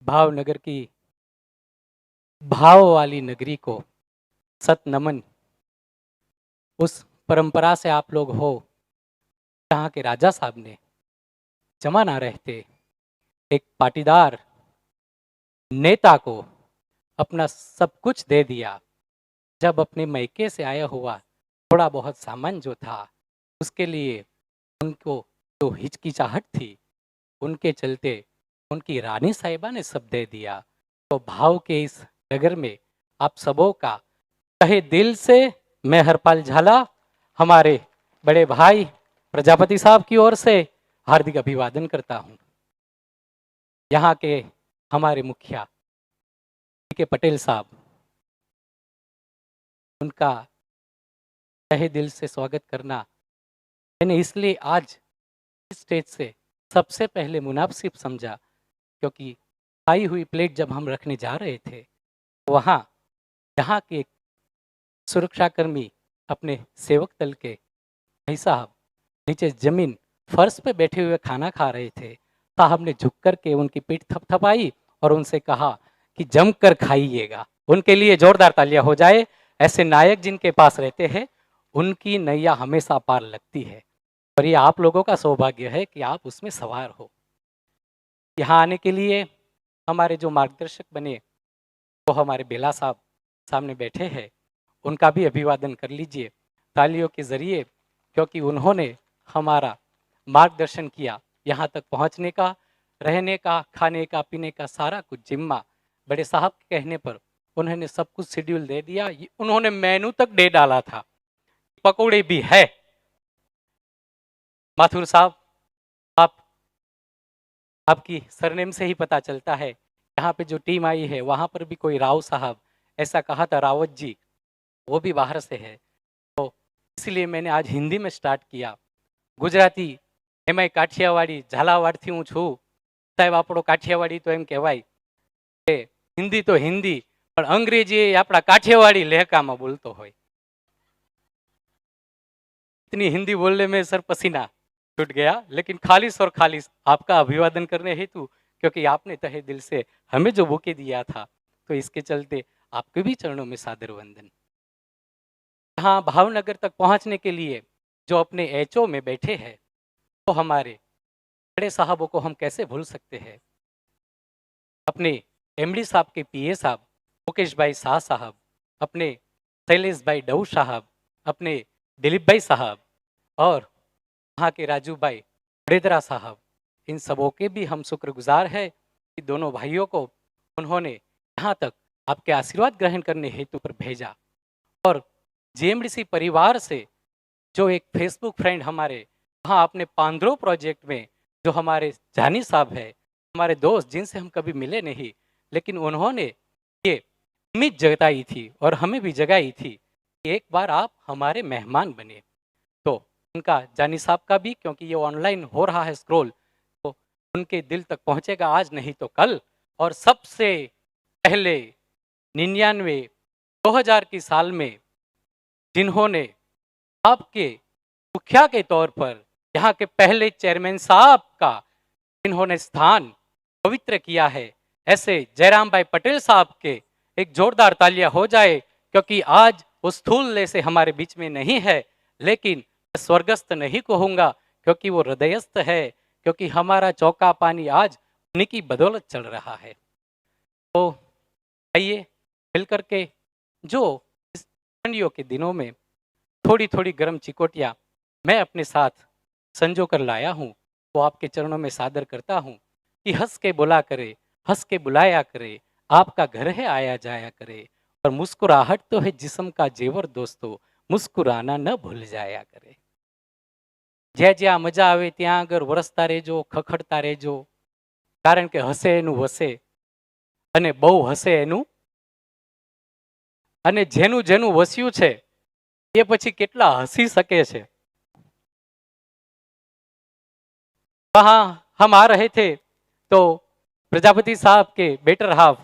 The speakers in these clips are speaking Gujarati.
भावनगर की भाव वाली नगरी को सत नमन। उस परंपरा से आप लोग हो जहाँ के राजा साहब ने जमा ना रहते एक पाटीदार नेता को अपना सब कुछ दे दिया। जब अपने मैके से आया हुआ थोड़ा बहुत सामान जो था उसके लिए उनको जो हिचकिचाहट थी, उनके चलते उनकी रानी साहिबा ने सब दे दिया। तो भाव के इस नगर में आप सबों का तहे दिल से मैं हरपाल झाला हमारे बड़े भाई प्रजापति साहब की ओर से हार्दिक अभिवादन करता हूं। यहाँ के हमारे मुखिया के पटेल साहब, उनका तहे दिल से स्वागत करना मैंने इसलिए आज इस स्टेज से सबसे पहले मुनासिब समझा, क्योंकि खाई हुई प्लेट जब हम रखने जा रहे थे वहाँ जहाँ के सुरक्षाकर्मी अपने सेवक दल के भाई साहब नीचे जमीन फर्श पे बैठे हुए खाना खा रहे थे। साहब ने झुक कर के उनकी पीठ थपथपाई और उनसे कहा कि जमकर खाइएगा। उनके लिए जोरदार तालियां हो जाए। ऐसे नायक जिनके पास रहते हैं उनकी नैया हमेशा पार लगती है और ये आप लोगों का सौभाग्य है कि आप उसमें सवार हो। यहाँ आने के लिए हमारे जो मार्गदर्शक बने वो हमारे बेला साहब सामने बैठे हैं, उनका भी अभिवादन कर लीजिए तालियों के जरिए, क्योंकि उन्होंने हमारा मार्गदर्शन किया। यहाँ तक पहुँचने का, रहने का, खाने का, पीने का सारा कुछ जिम्मा बड़े साहब के कहने पर उन्होंने सब कुछ शेड्यूल दे दिया। उन्होंने मेनू तक दे डाला था, पकौड़े भी है। माथुर साहब, आपकी सरनेम से ही पता चलता है। यहाँ पे जो टीम आई है वहाँ पर भी कोई राव साहब ऐसा कहा था, रावत जी, वो भी बाहर से है। तो इसलिए मैंने आज हिंदी में स्टार्ट किया। गुजराती एमाय काठियावाड़ी झालावाड़थी हूँ छू साहेब, આપણો કાઠિયાવાડી તો એમ કહેવાય કે હિન્દી તો હિન્દી પણ અંગ્રેજી આપણા કાઠિયાવાડી લહેકામાં બોલતો હોય। इतनी हिंदी बोलने में सर पसीना छूट गया, लेकिन खालिश और खालिश आपका अभिवादन करने हेतु, क्योंकि आपने तहे दिल से हमें जो बुके दिया था, तो इसके चलते आपके भी चरणों में सादर वंदन। यहाँ भावनगर तक पहुंचने के लिए जो अपने एचओ में बैठे हैं तो हमारे बड़े साहबों को हम कैसे भूल सकते हैं। अपने एमडी साहब के पीए साहब मुकेश भाई शाह साहब, अपने शैलेश भाई डऊ साहब, अपने दिलीप भाई साहब और वहाँ के राजू भाई बड़ेदरा साहब, इन सबों के भी हम शुक्रगुजार हैं कि दोनों भाइयों को उन्होंने यहाँ तक आपके आशीर्वाद ग्रहण करने हेतु पर भेजा। और जेएमडीसी परिवार से जो एक फेसबुक फ्रेंड हमारे वहाँ अपने पांद्रो प्रोजेक्ट में जो हमारे जानी साहब है, हमारे दोस्त जिनसे हम कभी मिले नहीं, लेकिन उन्होंने ये उम्मीद जताई थी और हमें भी जगाई थी कि एक बार आप हमारे मेहमान बने। तो उनका जानी साहब का भी, क्योंकि ये ऑनलाइन हो रहा है स्क्रॉल, तो उनके दिल तक पहुंचेगा आज नहीं तो कल। और सबसे पहले 99 2000 की साल में जिन्होंने आपके मुखिया के तौर पर यहाँ के पहले चेयरमैन साहब का इन्होंने स्थान पवित्र किया है, ऐसे जयराम भाई पटेल साहब के एक जोरदार तालियां हो जाए, क्योंकि आज वो स्थूल से हमारे बीच में नहीं है, लेकिन स्वर्गस्थ नहीं कहूंगा क्योंकि वो हृदयस्थ है, क्योंकि हमारा चौका पानी आज उन्हीं की बदौलत चल रहा है। तो आइए मिलकर के जो इस ठंडियों के दिनों में थोड़ी थोड़ी गर्म चिकोटियाँ मैं अपने साथ संजो कर लाया हूँ, वो आपके चरणों में सादर करता हूँ कि हंस के बुला करे, हंस के बुलाया करे, आपका घर है आया जाया करे, और मुस्कुराहट तो है जिस्म का जेवर दोस्तों, मुस्कुराना न भूल जाया करे। જ્યાં જ્યાં મજા આવે ત્યાં આગળ વરસતા રહેજો, ખખડતા રહેજો, કારણ કે હસે એનું વસે અને બહુ હસે એનું, અને જેનું જેનું વસ્યું છે એ પછી કેટલા હસી શકે છે। वहाँ हम आ रहे थे तो प्रजापति साहब के बेटर हाफ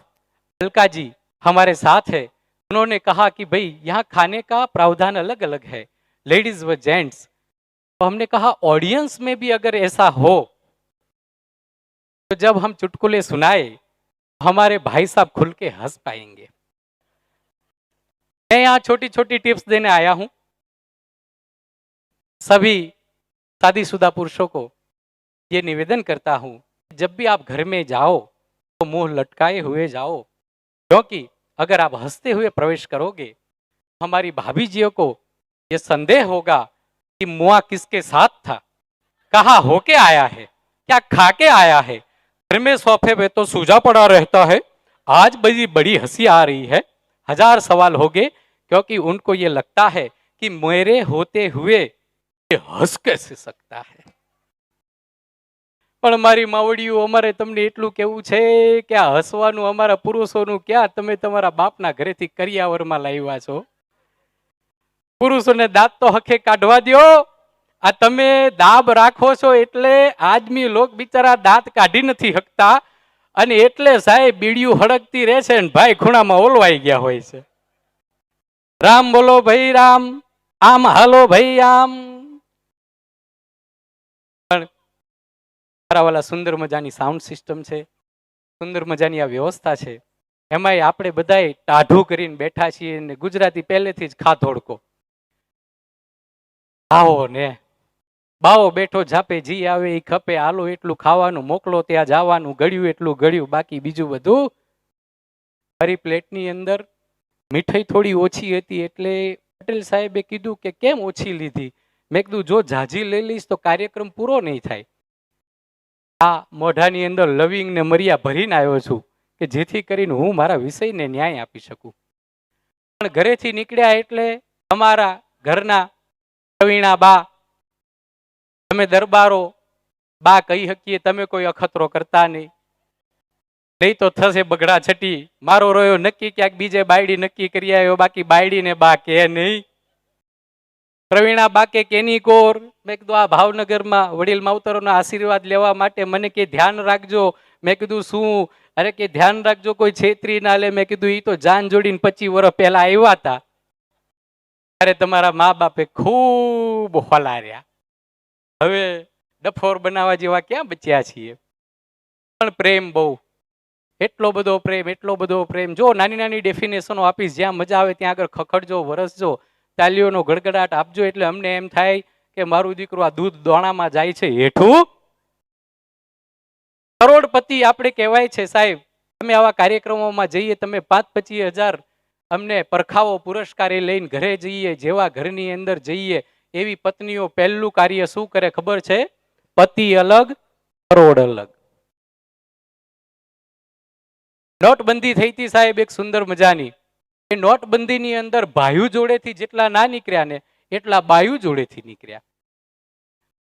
अलका जी हमारे साथ है। उन्होंने कहा कि भाई यहाँ खाने का प्रावधान अलग अलग है, लेडीज व जेंट्स। तो हमने कहा ऑडियंस में भी अगर ऐसा हो तो जब हम चुटकुले सुनाए हमारे भाई साहब खुल के हंस पाएंगे। मैं यहाँ छोटी छोटी टिप्स देने आया हूं सभी शादीशुदा पुरुषों को। ये निवेदन करता हूं, जब भी आप घर में जाओ तो मुंह लटकाए हुए जाओ, क्योंकि अगर आप हंसते हुए प्रवेश करोगे, हमारी भाभी जियों को यह संदेह होगा कि मुआ किसके साथ था, कहाँ होके आया है, क्या खा के आया है। घर में सोफे पे तो सूजा पड़ा रहता है, आज बड़ी बड़ी हंसी आ रही है। हजार सवाल होंगे, क्योंकि उनको ये लगता है कि मेरे होते हुए ये हंस कैसे सकता है। પણ મારી માવડીઓ, અમારે તમને એટલું કેવું છે કે આ હસવાનું અમારા પુરુષોનું ક્યાં, તમે તમારા બાપના ઘરેથી કરિયાવરમાં લાવ્યા છો। પુરુષોને દાંત તો હખે કાઢવા દ્યો। આ તમે દાબ રાખો છો એટલે આદમી લોક બિચારા દાંત કાઢી નથી શકતા, અને એટલે સાહેબ બીડીયું હળગતી રહે છે ને ભાઈ ખૂણામાં ઓલવાઈ ગયા હોય છે। રામ બોલો ભાઈ રામ, આમ હાલો ભાઈ આમ। વાલા સુંદર મજાની સાઉન્ડ સિસ્ટમ છે, સુંદર મજાની આ વ્યવસ્થા છે, એમાંય આપણે બધાય ટાઢું કરીને બેઠા છીએ ને ગુજરાતી પહેલેથી જ ખાધોડકો। આવો ને બાવો બેઠો ઝાપે, જી આવે એ ખપે, આલો એટલું ખાવાનું, મોકલો ત્યાં જવાનું, ગળ્યું એટલું ગળ્યું, બાકી બીજું બધું। મારી પ્લેટની અંદર મીઠાઈ થોડી ઓછી હતી એટલે પટેલ સાહેબે કીધું કે કેમ ઓછી લીધી। મેં કીધું જો ઝાઝી લઈ લઈશ તો કાર્યક્રમ પૂરો નહીં થાય। આ મોઢાની અંદર લવિંગ ને મરિયા ભરીને આવ્યો છું કે જેથી કરીને હું મારા વિષયને ન્યાય આપી શકું। પણ ઘરેથી નીકળ્યા એટલે અમારા ઘરના પ્રવીણા બા, તમે દરબારો બા કહી શકીએ, તમે કોઈ અખતરો કરતા નહીં, નહીં તો થશે બગડા છટી। મારો રોયો નક્કી ક્યાંક બીજે બાયડી નક્કી કરી આવ્યો, બાકી બાયડીને બા કે નહીં। પ્રવીણા બા કે કેની કોર, મેં કીધું આ ભાવનગરમાં વડીલ માવતરોના આશીર્વાદ લેવા માટે, મને કે ધ્યાન રાખજો। મેં કીધું શું? અરે કે ધ્યાન રાખજો કોઈ છેતરી ના લે। મેં કીધું ઈ તો જાન જોડીને 25 વર્ષ પહેલા આવ્યા હતા, અરે તમારા મા બાપે ખૂબ હોલાર્યા, હવે ડફોર બનાવવા જેવા ક્યાં બચ્યા છીએ। પણ પ્રેમ બહુ, એટલો બધો પ્રેમ, એટલો બધો પ્રેમ। જો નાની નાની ડેફિનેશનો આપીશ, જ્યાં મજા આવે ત્યાં આગળ ખખડજો, વરસજો, તાલીઓનો ગડગડાટ આપજો, એટલે અમને એમ થાય કે મારું દીકરું આ દૂધ દોણામાં જાય છે હેઠું। કરોડપતિ આપણે કહેવાય છે સાહેબ। તમે આવા કાર્યક્રમોમાં જઈએ, તમે 5-25 હજાર અમને પરખાવો પુરસ્કારે લઈને ઘરે જઈએ, જેવા ઘરની અંદર જઈએ એવી પત્નીઓ પહેલું કાર્ય શું કરે ખબર છે? પતિ અલગ કરોડ અલગ। નોટબંધી થઈ હતી સાહેબ એક સુંદર મજાની, એ નોટબંધીની અંદર ભાઈઓ જોડેથી જેટલા ના નીકળ્યા ને એટલા બાયુ જોડેથી નીકળ્યા।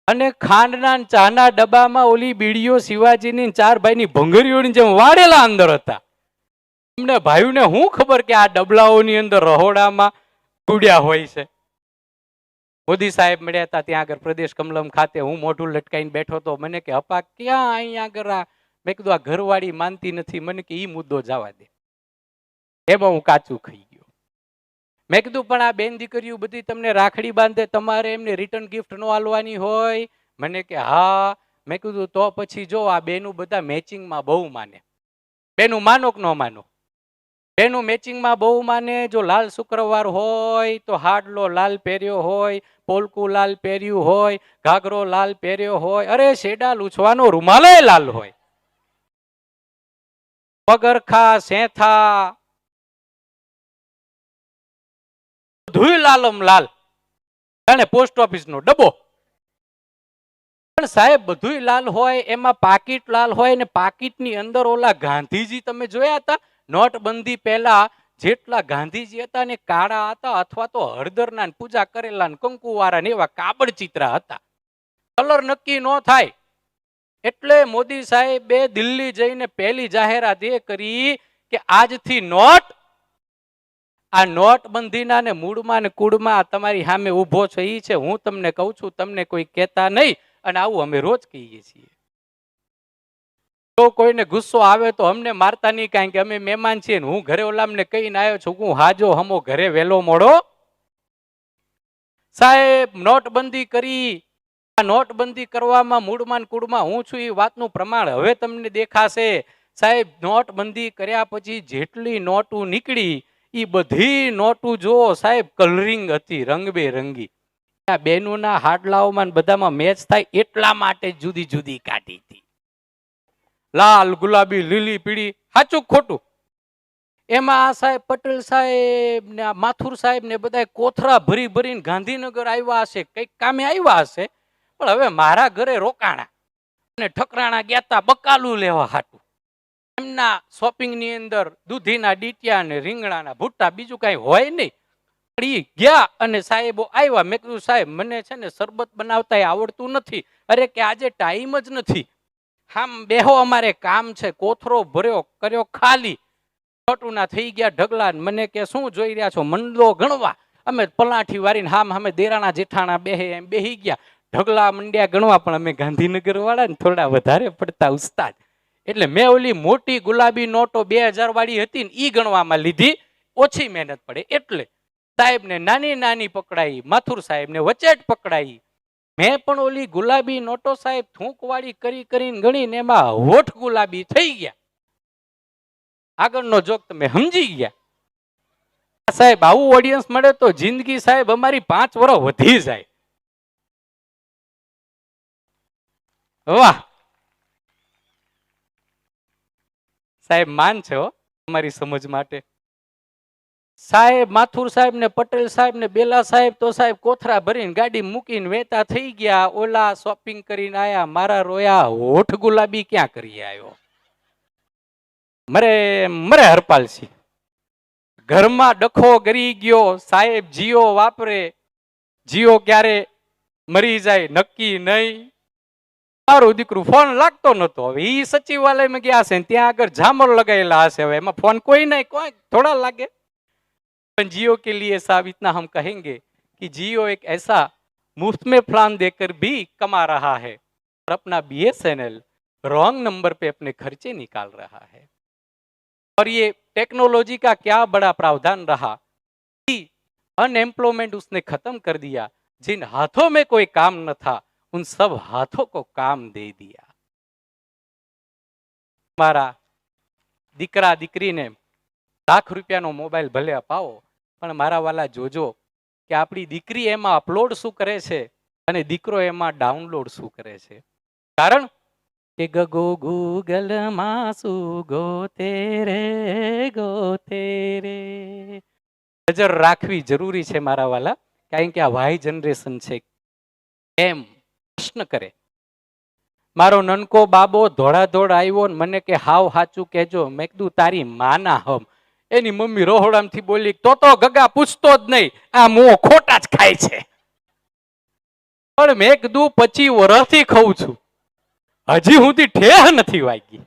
અને ખાંડના ચાના ડબ્બામાં ઓલી બીડીઓ શિવાજીની 4 ભાઈની ભંગરીઓની જેમ વાળેલા અંદર હતા। અમને ભાઈઓને શું ખબર કે આ ડબલાઓની અંદર રહોડામાં કુડ્યા હોય છે। મોદી સાહેબ મળ્યા હતા ત્યાં આગળ પ્રદેશ કમલમ ખાતે, હું મોઢું લટકાઈને બેઠો હતો। મને કે અપા ક્યાં અહીંયા આગળ આ? મેં કીધું આ ઘરવાળી માનતી નથી। મને કે ઈ મુદ્દો જવા દે, એમાં હું કાચું ખાઈ ગયો। મેં કીધું પણ આ બેન દીકરીઓ બધી તમને રાખડી બાંધે, તમારે એમને રિટર્ન ગિફ્ટ નો આલવાની હોય? મને કે હા। મેં કીધું તો પછી જો આ બેનું બધા મેચિંગમાં બહુ માને। બેનું માનો કે ન માનો? બેનું મેચિંગમાં બહુ માને। જો લાલ શુક્રવાર હોય તો હાડલો લાલ પહેર્યો હોય, પોલકું લાલ પહેર્યું હોય, ઘાઘરો લાલ પહેર્યો હોય, અરે શેડા લૂછવાનો રૂમાલે લાલ હોય, પગરખા સેથા બધુંય લાલમ લાલ, અને પોસ્ટ ઓફિસ નો ડબ્બો પણ સાહેબ બધુંય લાલ હોય, એમાં પાકીટ લાલ હોય, ને પાકીટની અંદર ઓલા ગાંધીજી તમે જોયા હતા? નોટબંધી પહેલા જેટલા ગાંધીજી હતા ને કાળા હતા, અથવા તો હળદરના પૂજા કરેલા ને કંકુવાળા ને એવા કાબડ ચિત્રા હતા, કલર નક્કી ન થાય। એટલે મોદી સાહેબે દિલ્હી જઈને પહેલી જાહેરાત એ કરી કે આજથી આ નોટબંધીના ને મૂળમાં ને કુળમાં તમારી સામે ઉભો છે ઈ છે, હું તમને કહું છું, તમને કોઈ કહેતા નહીં। અને આવું અમે રોજ કહીએ છીએ। તો કોઈને ગુસ્સો આવે તો અમને મારતા નહીં, કારણ કે અમે મહેમાન છીએ, હું ઘરે ઓલામને કહીને આવ્યો છું, હું હાજો હમો ઘરે વેલો મોડો। સાહેબ નોટબંધી કરી, આ નોટબંધી કરવામાં મૂળમાં કુળમાં હું છું એ વાતનું પ્રમાણ હવે તમને દેખાશે। સાહેબ નોટબંધી કર્યા પછી જેટલી નોટો નીકળી એ બધી નોટો જો સાહેબ કલરિંગ હતી, રંગબેરંગી. આ બહેનોના હાડલાઓમાં બધામાં મેચ થાય એટલા માટે જુદી જુદી કાઢી હતી. લાલ, ગુલાબી, લીલી, પીળી, સાચું ખોટું? એમાં સાહેબ પટેલ સાહેબ ને માથુર સાહેબ ને બધા કોથરા ભરી ભરીને ગાંધીનગર આવ્યા હશે, કઈક કામે આવ્યા હશે. પણ હવે મારા ઘરે રોકાણા અને ઠકરાણા ગયા તા બકાલું લેવા હાટું. એમના શોપિંગ ની અંદર દૂધીના ડીટિયા ને રીંગણાના ભૂટ્ટા, બીજું કઈ હોય નહીં. ગયા અને સાહેબો આવ્યા. મેં કીધું સાહેબ મને છે ને શરબત બનાવતા આવડતું નથી. અરે કે આજે ટાઈમ જ નથી. આમ બેહો, અમારે કામ છે. કોથરો ભર્યો કર્યો ખાલી. છોટુના થઈ ગયા ઢગલા. મને કે શું જોઈ રહ્યા છો? મંડલો ગણવા. અમે પલાઠી વારીને હામ અમે દેરાણા જેઠાણા બેહે એમ બેહી ગયા. ઢગલા મંડ્યા ગણવા. પણ અમે ગાંધીનગર વાળા ને થોડા વધારે પડતા ઉસ્તાદ, એટલે મેં ઓલી મોટી ગુલાબી નોટો 2000 વાળી હતી ને ઈ ગણવામાં લીધી. ઓછી મહેનત પડે એટલે. સાહેબ ને નાની નાની પકડાઈ, માથુર સાહેબ ને વચેટ પકડાઈ. મેં પણ ઓલી ગુલાબી નોટો સાહેબ થૂંક વાળી કરી કરીને ગણીને એમાં હોઠ ગુલાબી થઈ ગયા. આગળનો જોક તમે સમજી ગયા. સાહેબ આવું ઓડિયન્સ મળે તો જિંદગી સાહેબ અમારી 5 વર્ષ વધી જાય. વાહ સાહેબ, માન છે હો અમારી સમજ માટે. સાહેબ માથુર સાહેબ ને પટેલ સાહેબ ને બેલા સાહેબ તો સાહેબ કોથરા ભરીને ગાડી મૂકીને વેતા થઈ ગયા. ઓલા શોપિંગ કરીને આયા. મારા રોયા હોઠ ગુલાબી ક્યાં કરી આવ્યો? મરે મરે હરપાલસિંહ. ઘરમાં ડખો ગરી ગયો. સાહેબ જીઓ વાપરે. જીઓ ક્યારે મરી જાય નક્કી નહીં. મારું દીકરું ફોન લાગતો નતો. હવે ઈ સચિવાલયમાં ગયા છે, ત્યાં આગળ ઝામર લગાયેલા હશે. હવે એમાં ફોન કોઈ નહીં, કોઈ થોડા લાગે. जियो के लिए साहब इतना हम कहेंगे कि जियो एक ऐसा मुफ्त में प्लान देकर भी कमा रहा है और अपना बीएसएनएल रॉन्ग नंबर पे अपने खर्चे निकाल रहा है. और ये टेक्नोलॉजी का क्या बड़ा प्रावधान रहा कि अनएम्प्लॉयमेंट उसने खत्म कर दिया. जिन हाथों में कोई काम न था उन सब हाथों को काम दे दिया. हमारा દીકરા દીકરીને ₹1,00,000 મોબાઈલ ભલે અપાવો, પણ મારા વાલા જોજો કે આપણી દીકરી એમાં અપલોડ શું કરે છે અને દીકરો એમાં ડાઉનલોડ શું કરે છે. કારણ કે ગગો ગૂગલમાં શું ગોતે રે. નજર રાખવી જરૂરી છે મારા વાલા, કારણ કે આ વાય જનરેશન છે. એમ પ્રશ્ન કરે. મારો નનકો બાબો ધોળાધોળ આવ્યો ને મને કે હાવ હાચું કેજો. મેં કીધું તારી માના હમ. એની મમ્મી રોહડામથી બોલી તો ગગા પૂછતો જ નહીં, આ મોં ખોટા જ ખાય છે. પણ મેં કીધું 25 વર્ષથી ખાઉં છું, હજી સુધી ઠેહ નથી વાગી.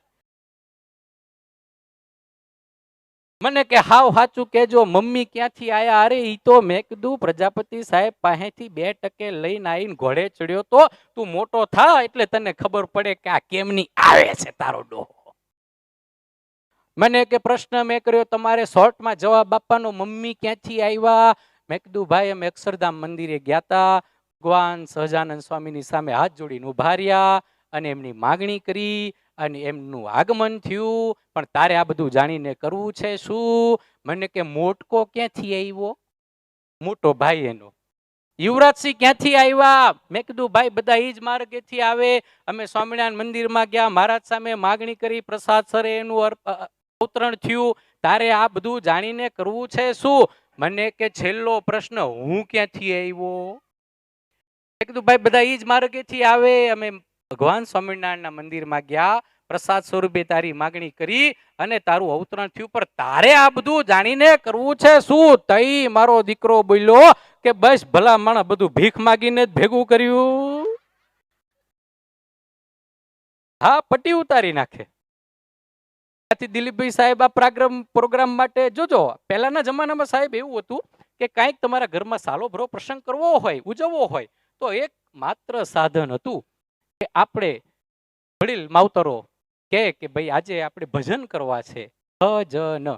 મને કે હાવ સાચું કેજો મમ્મી ક્યાંથી આયા? અરે ઈ તો મેં કીધું પ્રજાપતિ સાહેબ પાસેથી 2% લઈને આવીને ઘોડે ચડ્યો તો. તું મોટો થા એટલે તને ખબર પડે કે આ કેમની આવે છે તારો ડોહો. મને કે પ્રશ્ન મેં કર્યો તમારે શોર્ટમાં જવાબ આપવાનો, મમ્મી ક્યાંથી આવ્યા? મેં કીધું ભાઈ અમે અક્ષરધામ મંદિરે ગયા તા. ભગવાન સહજાનંદ સ્વામીની સામે હાથ જોડીને ઉભા રહ્યા અને એમની માગણી કરી અને એમનું આગમન થયું. પણ તારે આ બધું જાણીને કરવું છે શું? મને કે મોટકો ક્યાંથી આવ્યો? મોટો ભાઈ એનો. યુવરાજસિંહ ક્યાંથી આવ્યા? મેં કીધું ભાઈ બધા ઈ જ માર્ગેથી આવે. અમે સ્વામિનારાયણ મંદિરમાં ગયા, મહારાજ સામે માગણી કરી, પ્રસાદ સરે એનું અવતરણ થયું. તારે આ બધું જાણીને કરવું છે શું? મને કે છેલ્લો પ્રશ્ન હું ક્યાંથી આવ્યો? મેં કીધું ભાઈ બધા ઈ જ માર્ગેથી આવે. અમે ભગવાન સ્વામિનારાયણના મંદિરમાં ગયા, પ્રસાદ સ્વરૂપે તારી માગણી કરી અને તારું અવતરણ થયું. પણ તારે આ બધું જાણીને કરવું છે શું? તઈ મારો દીકરો બોલ્યો કે બસ ભલા માણસ બધું ભીખ માગીને જ ભેગું કર્યું. હા, પટ્ટી ઉતારી નાખે. દિલીપભાઈ સાહેબ આ પ્રોગ્રામ માટે જોજો. પહેલાના જમાનામાં સાહેબ એવું હતું કે કાંઈક તમારા ઘરમાં સાલો ભરો પ્રસંગ કરવો હોય, ઉજવવો હોય તો એક માત્ર સાધન હતું કે આપણે વડીલ માવતરો કે ભાઈ આજે આપણે ભજન કરવા છે. ભજન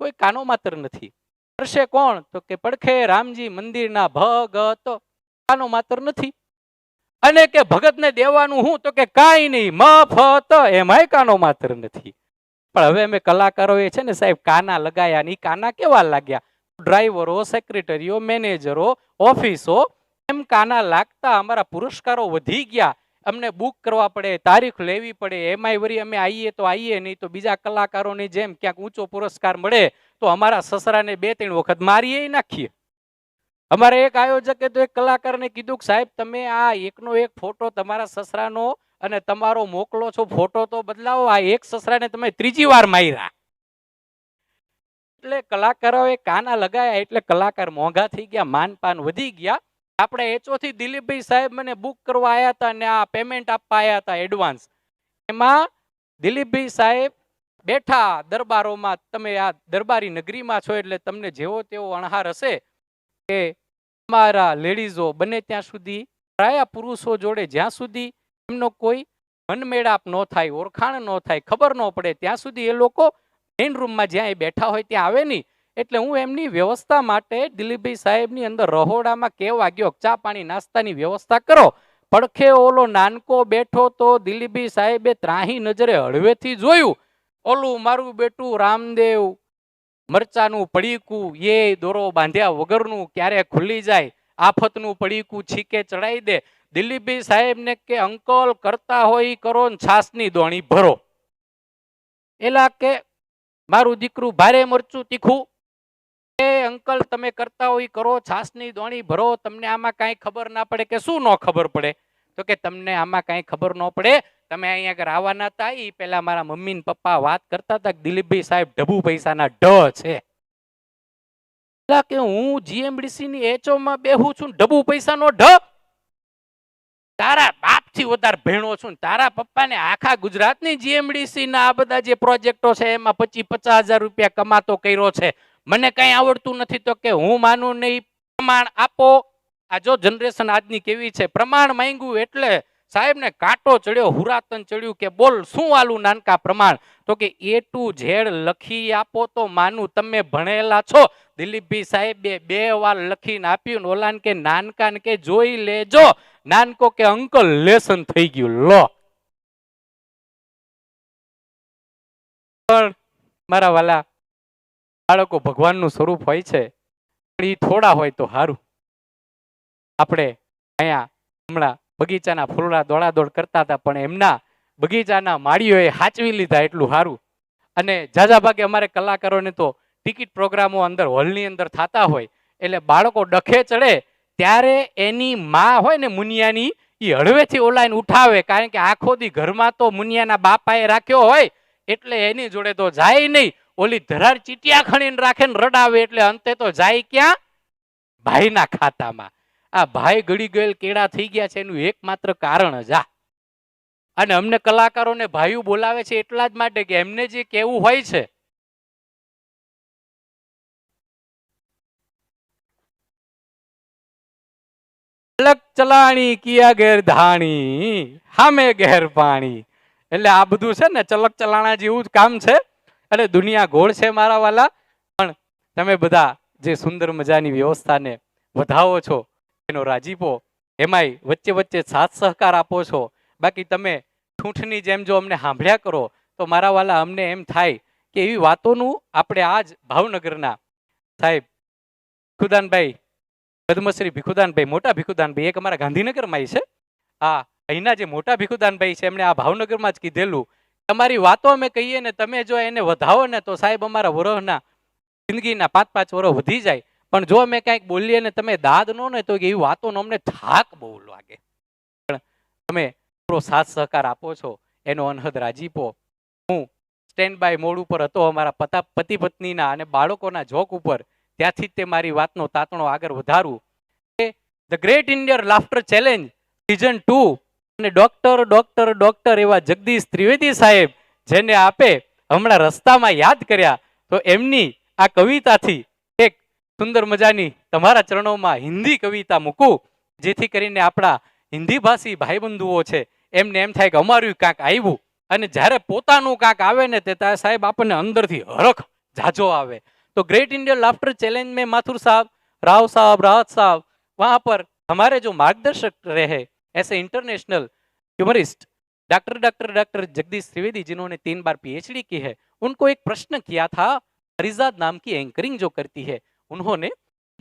કોઈ કાનો માત્ર નથી. કરશે કોણ? તો કે પડખે રામજી મંદિરના ભગત. કાનો માત્ર નથી. અને કે ભગતને દેવાનું હું, તો કે કાંઈ નહીં, મફત, એમાંય કાનો માત્ર નથી. પણ હવે અમે કલાકારોએ છે ને સાહેબ કાના લગાયા, ને કાના કેવા લાગ્યા? ડ્રાઈવરો, સેક્રેટરીઓ, મેનેજરો, ઓફિસો, એમ કાના લાગતા અમારા પુરસ્કારો વધી ગયા. અમને બુક કરવા પડે, તારીખ લેવી પડે, એમાંય વળી અમે આવીએ તો આવીએ, નહીં તો બીજા કલાકારોની જેમ ક્યાંક ઊંચો પુરસ્કાર મળે તો અમારા સસરાને 2-3 વખત મારીએ નાખીએ. અમારે એક આયોજકે તો એક કલાકારને કીધું કે સાહેબ તમે આ એકનો એક ફોટો તમારા સસરાનો અને તમારો મોકલો છો, ફોટો તો બદલાવો, આ એક સસરાને તમે 3જી વાર માર્યા. એટલે કલાકારોએ કાના લગાયા એટલે કલાકાર મોંઘા થઈ ગયા, માનપાન વધી ગયા. આપણે એચઓથી દિલીપભાઈ સાહેબ મને બુક કરવા આવ્યા હતા અને આ પેમેન્ટ આપવા આવ્યા હતા એડવાન્સ. એમાં દિલીપભાઈ સાહેબ બેઠા દરબારોમાં, તમે આ દરબારી નગરીમાં છો એટલે તમને જેવો તેવો અણહાર હશે કે અમારા લેડીઝો બને ત્યાં સુધી, પ્રાય પુરુષો જોડે જ્યાં સુધી એમનો કોઈ મનમેળાપ ન થાય, ઓળખાણ ન થાય, ખબર ન પડે, ત્યાં સુધી એ લોકો મેઇન રૂમમાં જ્યાં એ બેઠા હોય ત્યાં આવે નહીં. એટલે હું એમની વ્યવસ્થા માટે દિલીપભાઈ સાહેબની અંદર રહોડામાં કહેવા ગયો, ચા પાણી નાસ્તાની વ્યવસ્થા કરો. પડખે ઓલો નાનકો બેઠો તો દિલીપભાઈ સાહેબે ત્રાહી નજરે હળવેથી જોયું. ઓલું મારું બેટું રામદેવ મરચાનું પડીકું, એ દોરો બાંધ્યા વગરનું ક્યારે ખુલ્લી જાય, આફતનું પડીકું છીકે ચડાવી દે. દિલીપભાઈ સાહેબને કે અંકલ કરતા હોય કરો ને છાસની દોણી ભરો. એલા કે મારું દીકરું ભારે મરચું તીખું, એ અંકલ તમે કરતા હોય કરો, છાસની દોણી ભરો, તમને આમાં કાંઈ ખબર ના પડે. કે શું ન ખબર પડે? તો કે તમને આમાં કાંઈ ખબર ન પડે, તમે અહીંયા આગળ આવવાના હતા એ પેલા મારા મમ્મી ને પપ્પા વાત કરતા હતા કે દિલીપભાઈ સાહેબ ઢબુ પૈસાના ઢ છે. એટલે કે હું જીએમડીસી ની એચઓ માં બેહું છું, ઢબુ પૈસાનો ઢ? તારા બાપથી વધારે ભેણો છું, તારા પપ્પાને આખા ગુજરાતની જીએમડીસી ના આ બધા જે પ્રોજેક્ટો છે એમાં 25-50 હજાર રૂપિયા કમાતો કર્યો છે, મને કઈ આવડતું નથી. તો કે હું માનું નહીં, પ્રમાણ આપો. આ જો જનરેશન આજની કેવી છે, પ્રમાણ માંગ્યું એટલે સાહેબ ને કાંટો ચડ્યો, હુરાતન ચડ્યું કે બોલ શું આલું નાનકા પ્રમાણ? તો કે A to Z લખી આપો તો માનું, તમે ભણેલા છો. દિલીપભાઈ સાહેબે 2 વાર લખીને આપ્યું. ઓલાન કે નાનકા ને કે જોઈ લેજો. નાનકો કે અંકલ લેસન થઈ ગયું. લો પણ મારા વાલા બાળકો ભગવાનનું સ્વરૂપ હોય છે, પણ એ થોડા હોય તો સારું. આપણે અહીંયા હમણાં બગીચાના ફૂલડા દોડાદોડ કરતા હતા, પણ એમના બગીચાના માળીઓએ હાચવી લીધા એટલું સારું. અને ઝાઝા ભાગે અમારે કલાકારોને તો ટિકિટ પ્રોગ્રામો અંદર હોલની અંદર થતા હોય એટલે બાળકો ડખે ચડે ત્યારે એની માં હોય ને મુનિયાની, એ હળવેથી ઓલાઈને ઉઠાવે, કારણ કે આખો દી ઘરમાં તો મુનિયાના બાપાએ રાખ્યો હોય એટલે એની જોડે તો જાય નહીં. ઓલી ધરાર ચીટિયા ખણીને રાખે ને રડાવે એટલે અંતે તો જાય ક્યાં? ભાઈના ખાતામાં. આ ભાઈ ગળી ગયેલ કેળા થઈ ગયા છે એનું એકમાત્ર કારણ જ આ. અને અમને કલાકારોને ભાઈઓ બોલાવે છે એટલા જ માટે કે એમને જે કેવું હોય છે. અલગ ચલાણી કિયા ઘેર ધાણી, હામે ઘેર પાણી. એટલે આ બધું છે ને ચલક ચલાણા જેવું જ કામ છે. અને દુનિયા ગોળ છે મારા વાલા. પણ તમે બધા જે સુંદર મજાની વ્યવસ્થાને વધાવો છો એનો રાજીપો, એમાંય વચ્ચે વચ્ચે સાથ સહકાર આપો છો. બાકી તમે ઠૂંઠની જેમ જો અમને સાંભળ્યા કરો તો મારા વાલા અમને એમ થાય કે એવી વાતોનું આપણે આજ ભાવનગરના સાહેબ ભીખુદાનભાઈ, પદ્મશ્રી ભીખુદાનભાઈ, મોટા ભીખુદાનભાઈ, એક અમારા ગાંધીનગરમાં છે. અહીંના જે મોટા ભીખુદાનભાઈ છે એમણે આ ભાવનગરમાં જ કીધેલું, તમારી વાતો અમે કહીએ ને તમે જો એને વધાવો ને તો સાહેબ અમારા વરહના જિંદગીના 5-5 વર્ષ વધી જાય. પણ જો અમે કંઈક બોલીએ ને તમે દાદ નો ને તો એવી વાતોનો અમને થાક બહુ લાગે. પણ તમે થોડો સાથ સહકાર આપો છો એનો અનહદ રાજીપો. હું સ્ટેન્ડ બાય મોડ ઉપર હતો અમારા પતિ પત્નીના અને બાળકોના જોક ઉપર, ત્યાંથી જ તે મારી વાતનો તાતણો આગળ વધારું. The great Indian laughter challenge season 2 અને ડોક્ટર એવા જગદીશ ત્રિવેદી સાહેબ જેને આપે હમણાં રસ્તામાં યાદ કર્યા, તો એમની આ કવિતાથી એક સુંદર મજાની તમારા ચરણોમાં હિન્દી કવિતા મૂકું, જેથી કરીને આપણા હિન્દી ભાષી ભાઈબંધુઓ છે એમને એમ થાય કે અમારું કાંક આવ્યું. અને જ્યારે પોતાનું કાંક આવે ને તે સાહેબ આપણને અંદરથી હરખ જાજો આવે. तो ग्रेट इंडियन लाफ्टर चैलेंज में माथुर साहब, राव साहब, राहत साहब, वहां पर हमारे जो मार्गदर्शक रहे ऐसे international humourist doctor doctor doctor Jagdish Trivedi जिन्होंने 3 बार पीएचडी की है, उनको एक प्रश्न किया था, हरिजाद नाम की एंकरिंग जो करती है, उन्होंने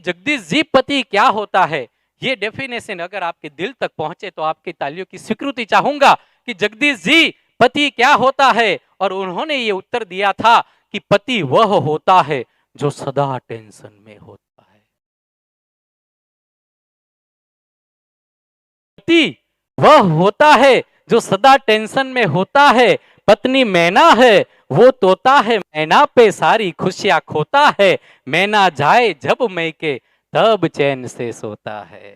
जगदीश जी पति क्या होता है, ये डेफिनेशन अगर आपके दिल तक पहुंचे तो आपकी तालियों की स्वीकृति चाहूंगा कि जगदीश जी पति क्या होता है। और उन्होंने ये उत्तर दिया था कि पति वह होता है जो सदा टेंशन में होता है। पति वह होता है जो सदा टेंशन में होता है। पत्नी मैना है, वो तोता है, मैना पे सारी खुशियां खोता है। मैना जाए जब मैके तब चैन से सोता है।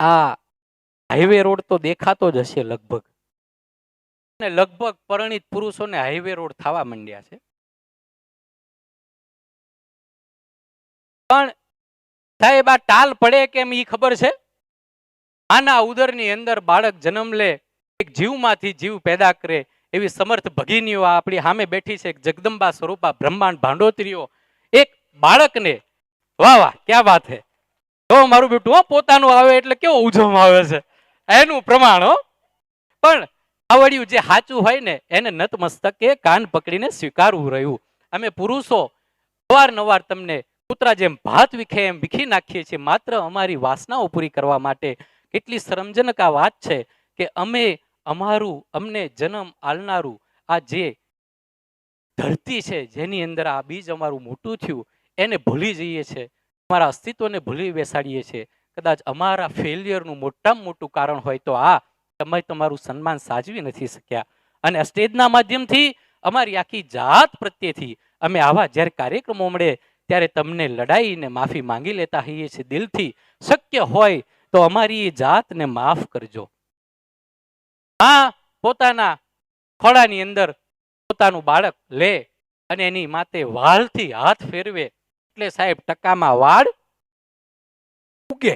आ हाईवे रोड तो દેખાતો જ હશે લગભગ, ને લગભગ પરિણીત પુરુષોને હાઈવે રોડ થવા માંડ્યા છે. પણ સાહેબ આ ટાલ પડે કેમ ઈ ખબર છે? આના ઉદરની અંદર બાળક જન્મ લે, એક જીવમાંથી જીવ પેદા કરે એવી સમર્થ ભગીનીઓ આપણી સામે બેઠી છે, જગદંબા સ્વરૂપા બ્રહ્માંડ ભાંડોતરીઓ એક બાળકને, વાહ વાહ ક્યાં વાત હે, તો મારું બેટું પોતાનું આવે એટલે કેવો ઉજમ આવે છે, એનું પ્રમાણ હો. પણ આવડ્યું જે સાચું હોય ને એને નતમસ્તકે કાન પકડીને સ્વીકારવું રહ્યું. અમે પુરુષો અવારનવાર તમને કૂતરા જેમ ભાત વિખે એમ વિખી નાખીએ છીએ માત્ર અમારી વાસનાઓ પૂરી કરવા માટે. કેટલી શરમજનક આ વાત છે કે અમે અમને જન્મ આલનારું આ જે ધરતી છે જેની અંદર આ બીજ અમારું મોટું થયું એને ભૂલી જઈએ છીએ, અમારા અસ્તિત્વને ભૂલી બેસાડીએ છીએ. કદાચ અમારા ફેલિયરનું મોટામાં મોટું કારણ હોય તો આ તમે તમારું સન્માન સાચવી નથી શક્યા. અને સ્ટેજના માધ્યમથી અમારી આખી જાત પ્રત્યેથી અમે આવા જ્યારે કાર્યક્રમો મળે ત્યારે તમને લડાઈને માફી માંગી લેતા હોઈએ છીએ દિલથી. શક્ય હોય તો અમારી જાતને માફ કરજો. આ પોતાના ખોળાની અંદર પોતાનું બાળક લે અને એની માથે વાલથી હાથ ફેરવે એટલે સાહેબ ટકામાં વાળ ઉગે.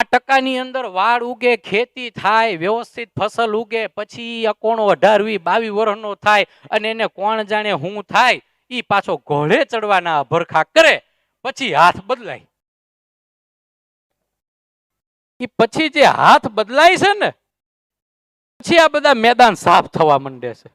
આ ટકાની અંદર વાળ ઉગે, ખેતી થાય, વ્યવસ્થિત ફસલ ઉગે, પછી અકોણો 18, 22 વર્ષનો થાય અને એને કોણ જાણે હું થાય, ઈ પાછો ઘોડે ચડવાના ભરખા કરે, પછી હાથ બદલાય. ઈ પછી જે હાથ બદલાય છે ને પછી આ બધા મેદાન સાફ થવા માંડે છે.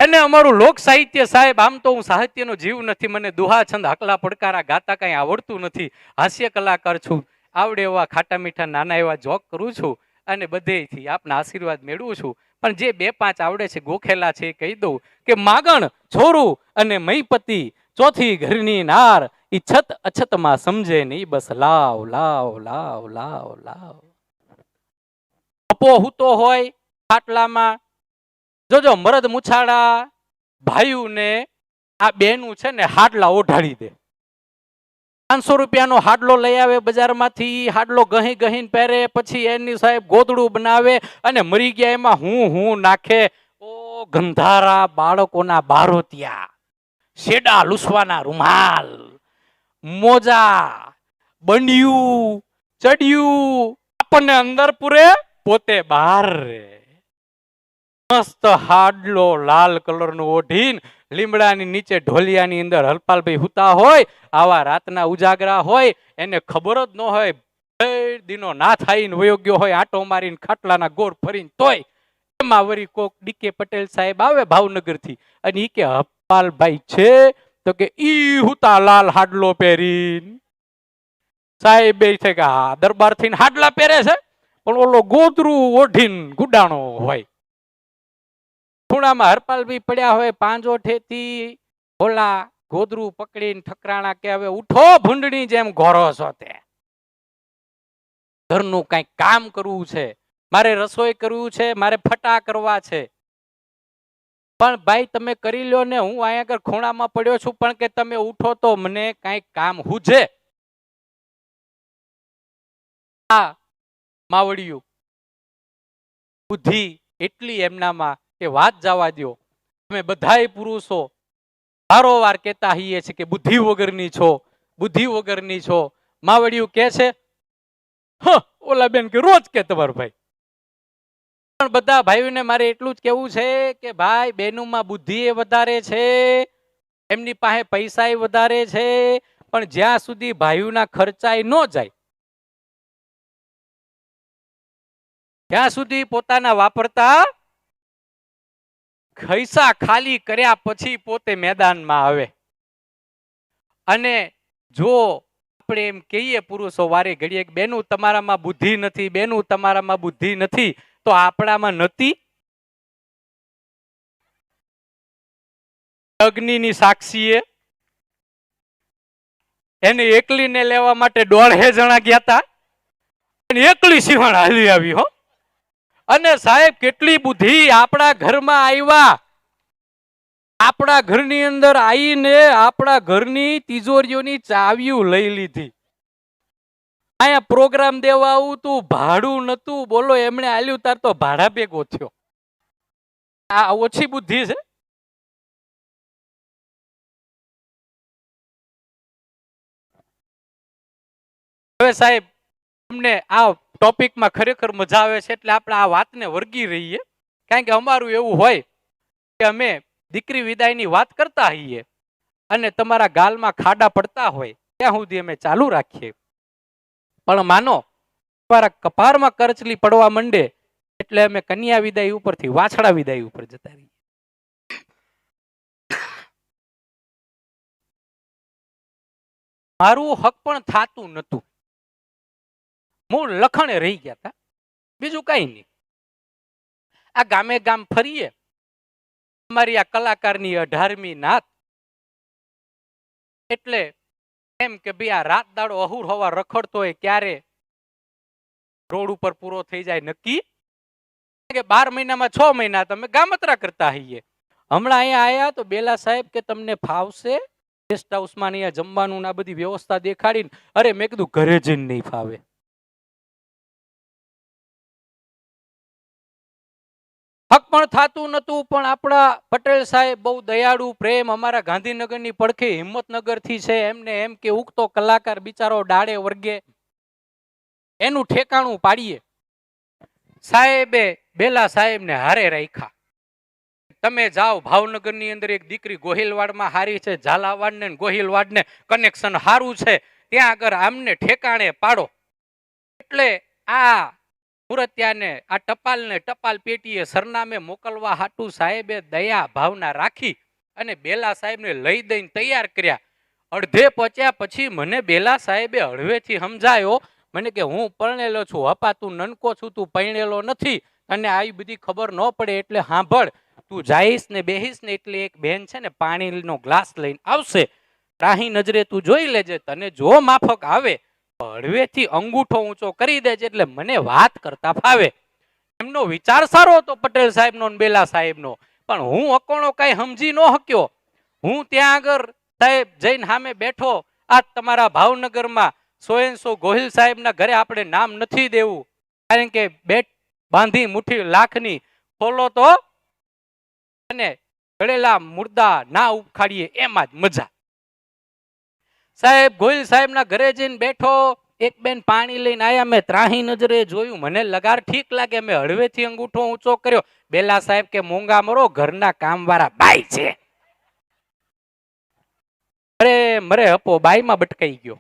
અને અમારું લોક સાહિત્ય સાહેબ, આમ તો હું સાહિત્યનો જીવ નથી, મને દુહા છંદ હકલા પડકારા ગાતા કઈ આવડતું નથી, હાસ્ય કલાકાર છું, આવડે એવા ખાટા મીઠા નાના એવા જોક કરું છું અને બધેથી આપના આશીર્વાદ મેળવું છું. પણ જે 2-5 આવડે છે ગોખેલા છે એ કહી દઉં કે માગણ છોરું અને મહીપતિ ચોથી ઘરની નાર, ઈ છત અછતમાં સમજે નહીં, બસ લાવ લાવ લાવ લાવ લાવ. અપો હુતો હોય ખાટલામાં, જોજો મરદ મુછાડા ભાઈઓને આ બેનું છે ને હાડલા ઓઢાડી દે. 500 રૂપિયાનો હાડલો લઈ આવે બજારમાંથી, હાડલો ગહી ગહીને પહેરે, પછી એની સાહેબ ગોદડું બનાવે અને મરી ગયા એમાં હું નાખે. ઓ ગંધારા બાળકોના બારોતિયા, શેડા લૂસવાના રૂમાલ, મોજા, બંડિયું, ચડિયું, આપણને અંદર પૂરે પોતે બહાર રે. મસ્ત હાડલો લાલ કલરનો ઓઢીને લીમડાની નીચે ઢોલિયાની અંદર હરપાલભાઈ હુતા હોય, આવા રાતના ઉજાગરા હોય, એને ખબર જ ન હોય, દિનો ના થાઈને વયો ગયો હોય આંટો મારીને ખાટલાના ગોળ ફરીને, તોય એમાં વરી કોક ડીકે પટેલ સાહેબ આવે ભાવનગરથી અને ઈ કે હરપાલભાઈ છે તો કે ઈ હુતા લાલ હાડલો પહેરીને. સાહેબ બે છે કે હા દરબાર થઈને હાડલા પહેરે છે પણ ઓલો ગોદરું ઓઢીને ગુડાણો હોય. ખૂણામાં હરપાલભાઈ પડ્યા હોય પાંજો ઠેતી, ઓલા ગોદરું પકડીને ઠકરાણા કે હવે ઉઠો ભૂંડની જેમ ઘોરો છો, તે ઘરનું કઈક કામ કરવું છે, મારે રસોઈ કરવું છે, મારે ફટા કરવા છે. પણ ભાઈ તમે કરી લ્યો ને, હું અહીંયા આગળ ખૂણામાં પડ્યો છું પણ કે તમે ઉઠો તો મને કઈક કામ હુજે. આ માવડિયું બુદ્ધિ એટલી એમનામાં કે વાત જવા દો. અમે બધાય પુરુષો વારોવાર કહેતા હોઈએ છીએ કે બુદ્ધિ વગરની છો, બુદ્ધિ વગરની છો. માવડિયું કે છે, ઓલા બેન કે રોજ કે તમારો ભાઈ પણ બધા ભાઈઓને મારે એટલું જ કહેવું છે કે ભાઈ બહેનોમાં બુદ્ધિ એ વધારે છે, એમની પાસે પૈસા એ વધારે છે, પણ જ્યાં સુધી ભાઈઓના ખર્ચાય ન જાય ત્યાં સુધી પોતાના વાપરતા ખિસ્સા ખાલી કર્યા પછી પોતે મેદાનમાં આવે. અને જો આપણે એમ કહીએ પુરુષો વારે ઘડીએ બેનું તમારામાં બુદ્ધિ નથી, બેનું તમારામાં બુદ્ધિ નથી, તો આપણામાં નથી. અગ્નિની સાક્ષીએ એને એકલીને લેવા માટે 1.5 જણા ગયા હતા, એકલી સિંહણ હાલી આવી હો. અને સાહેબ કેટલી બુદ્ધિ આપણા ઘરમાં આવ્યા, આપણા ઘરની અંદર આવીને આપણા ઘરની તિજોરીઓની ચાવીઓ લઈ લીધી. અહીંયા પ્રોગ્રામ દેવા આવું તું, ભાડું નતું, બોલો એમણે આલ્યું તાર તો ભાડા ભેગો થયો. આ ઓછી બુદ્ધિ છે. હવે સાહેબ અમને આ ટોપિકમાં ખરેખર મજા આવે છે એટલે આપણે આ વાતને વર્ગી રહીએ, કારણ કે અમારું એવું હોય કે અમે દીકરી વિદાયની વાત કરતા હોઈએ અને તમારા ગાલમાં ખાડા પડતા હોય ત્યાં સુધી અમે ચાલુ રાખીએ. પણ માનો તમારા કપારમાં કરચલી પડવા માંડે એટલે અમે કન્યા વિદાય ઉપરથી વાછડા વિદાય ઉપર જતા રહીએ. મારું હક પણ થાતું નતું, મૂળ લખણે રહી ગયા હતા, બીજું કઈ નહીં. આ ગામે ગામ ફરીએ, અમારી આ કલાકારની 18મી નાત એટલે એમ કે ભાઈ આ રાત દાડો અહુર હવા રખડતો હોય ક્યારે રોડ ઉપર પૂરો થઈ જાય નક્કી કે 12 મહિનામાં 6 મહિના તમે ગામતરા કરતા હોઈએ. હમણાં અહીંયા આયા તો બેલા સાહેબ કે તમને ફાવશે ગેસ્ટ હાઉસમાં અહીંયા જમવાનું આ બધી વ્યવસ્થા દેખાડીને, અરે મેં કીધું ઘરે જઈને નહીં ફાવે. હક પણ થાતું નતું, પણ આપણા પટેલ સાહેબ બહુ દયાળુ, પ્રેમ, અમારા ગાંધીનગરની પડખે હિંમતનગર થી છે, એમને એમ કે ઉગતો કલાકાર બિચારો ડાળે વર્ગે એનું ઠેકાણું પાડીએ. સાહેબે બેલા સાહેબને હારે રાખ્યા. તમે જાઓ ભાવનગરની અંદર એક દીકરી ગોહિલવાડમાં હારી છે, ઝાલાવાડ ને ગોહિલવાડ ને કનેક્શન હારું છે, ત્યાં આગળ આમને ઠેકાણે પાડો. એટલે આ મુરત્યાને આ ટપાલ પેટીએ સરનામે મોકલવા હાટુ સાહેબે દયા ભાવના રાખી અને બેલા સાહેબને લઈ દઈને તૈયાર કર્યા. અડધે પહોંચ્યા પછી મને બેલા સાહેબે હળવેથી સમજાયો, મને કે હું પરણેલો છું, હપા તું નનકો છું, તું પરણેલો નથી, અને આવી બધી ખબર ન પડે એટલે સાંભળ, તું જઈશ ને બેહીશ ને એટલે એક બેન છે ને પાણીનો ગ્લાસ લઈને આવશે, રાહી નજરે તું જોઈ લેજે, તને જો માફક આવે હળવેથી અંગૂઠો ઊંચો કરી દેજે એટલે મને વાત કરતા ફાવે. એમનો વિચાર સારો હતો પટેલ સાહેબનો ને બેલા સાહેબનો, પણ હું અકોણો કઈ સમજી ન શક્યો. હું ત્યાં આગળ સાહેબ જઈને સામે બેઠો. આ તમારા ભાવનગરમાં 100 ગોહિલ સાહેબના ઘરે આપણે નામ નથી દેવું, કારણ કે બેટ બાંધી મુઠ્ઠી લાખની ખોલો તો અને ગળેલા મુર્દા ના ઉખાડીએ એમાં જ મજા. સાહેબ ગોહિલ સાહેબના ઘરે જઈને બેઠો, એક બેન પાણી લઈને આયા, મેં ત્રાહી નજરે જોયું, મને લગાર ઠીક લાગે, મેં હળવેથી અંગૂઠો ઊંચો કર્યો. બેલા સાહેબ કે મોંઘા મરો, ઘરના કામવાળા બાઈ છે. અરે મરે હપો બાઈમાં બટકાઈ ગયો.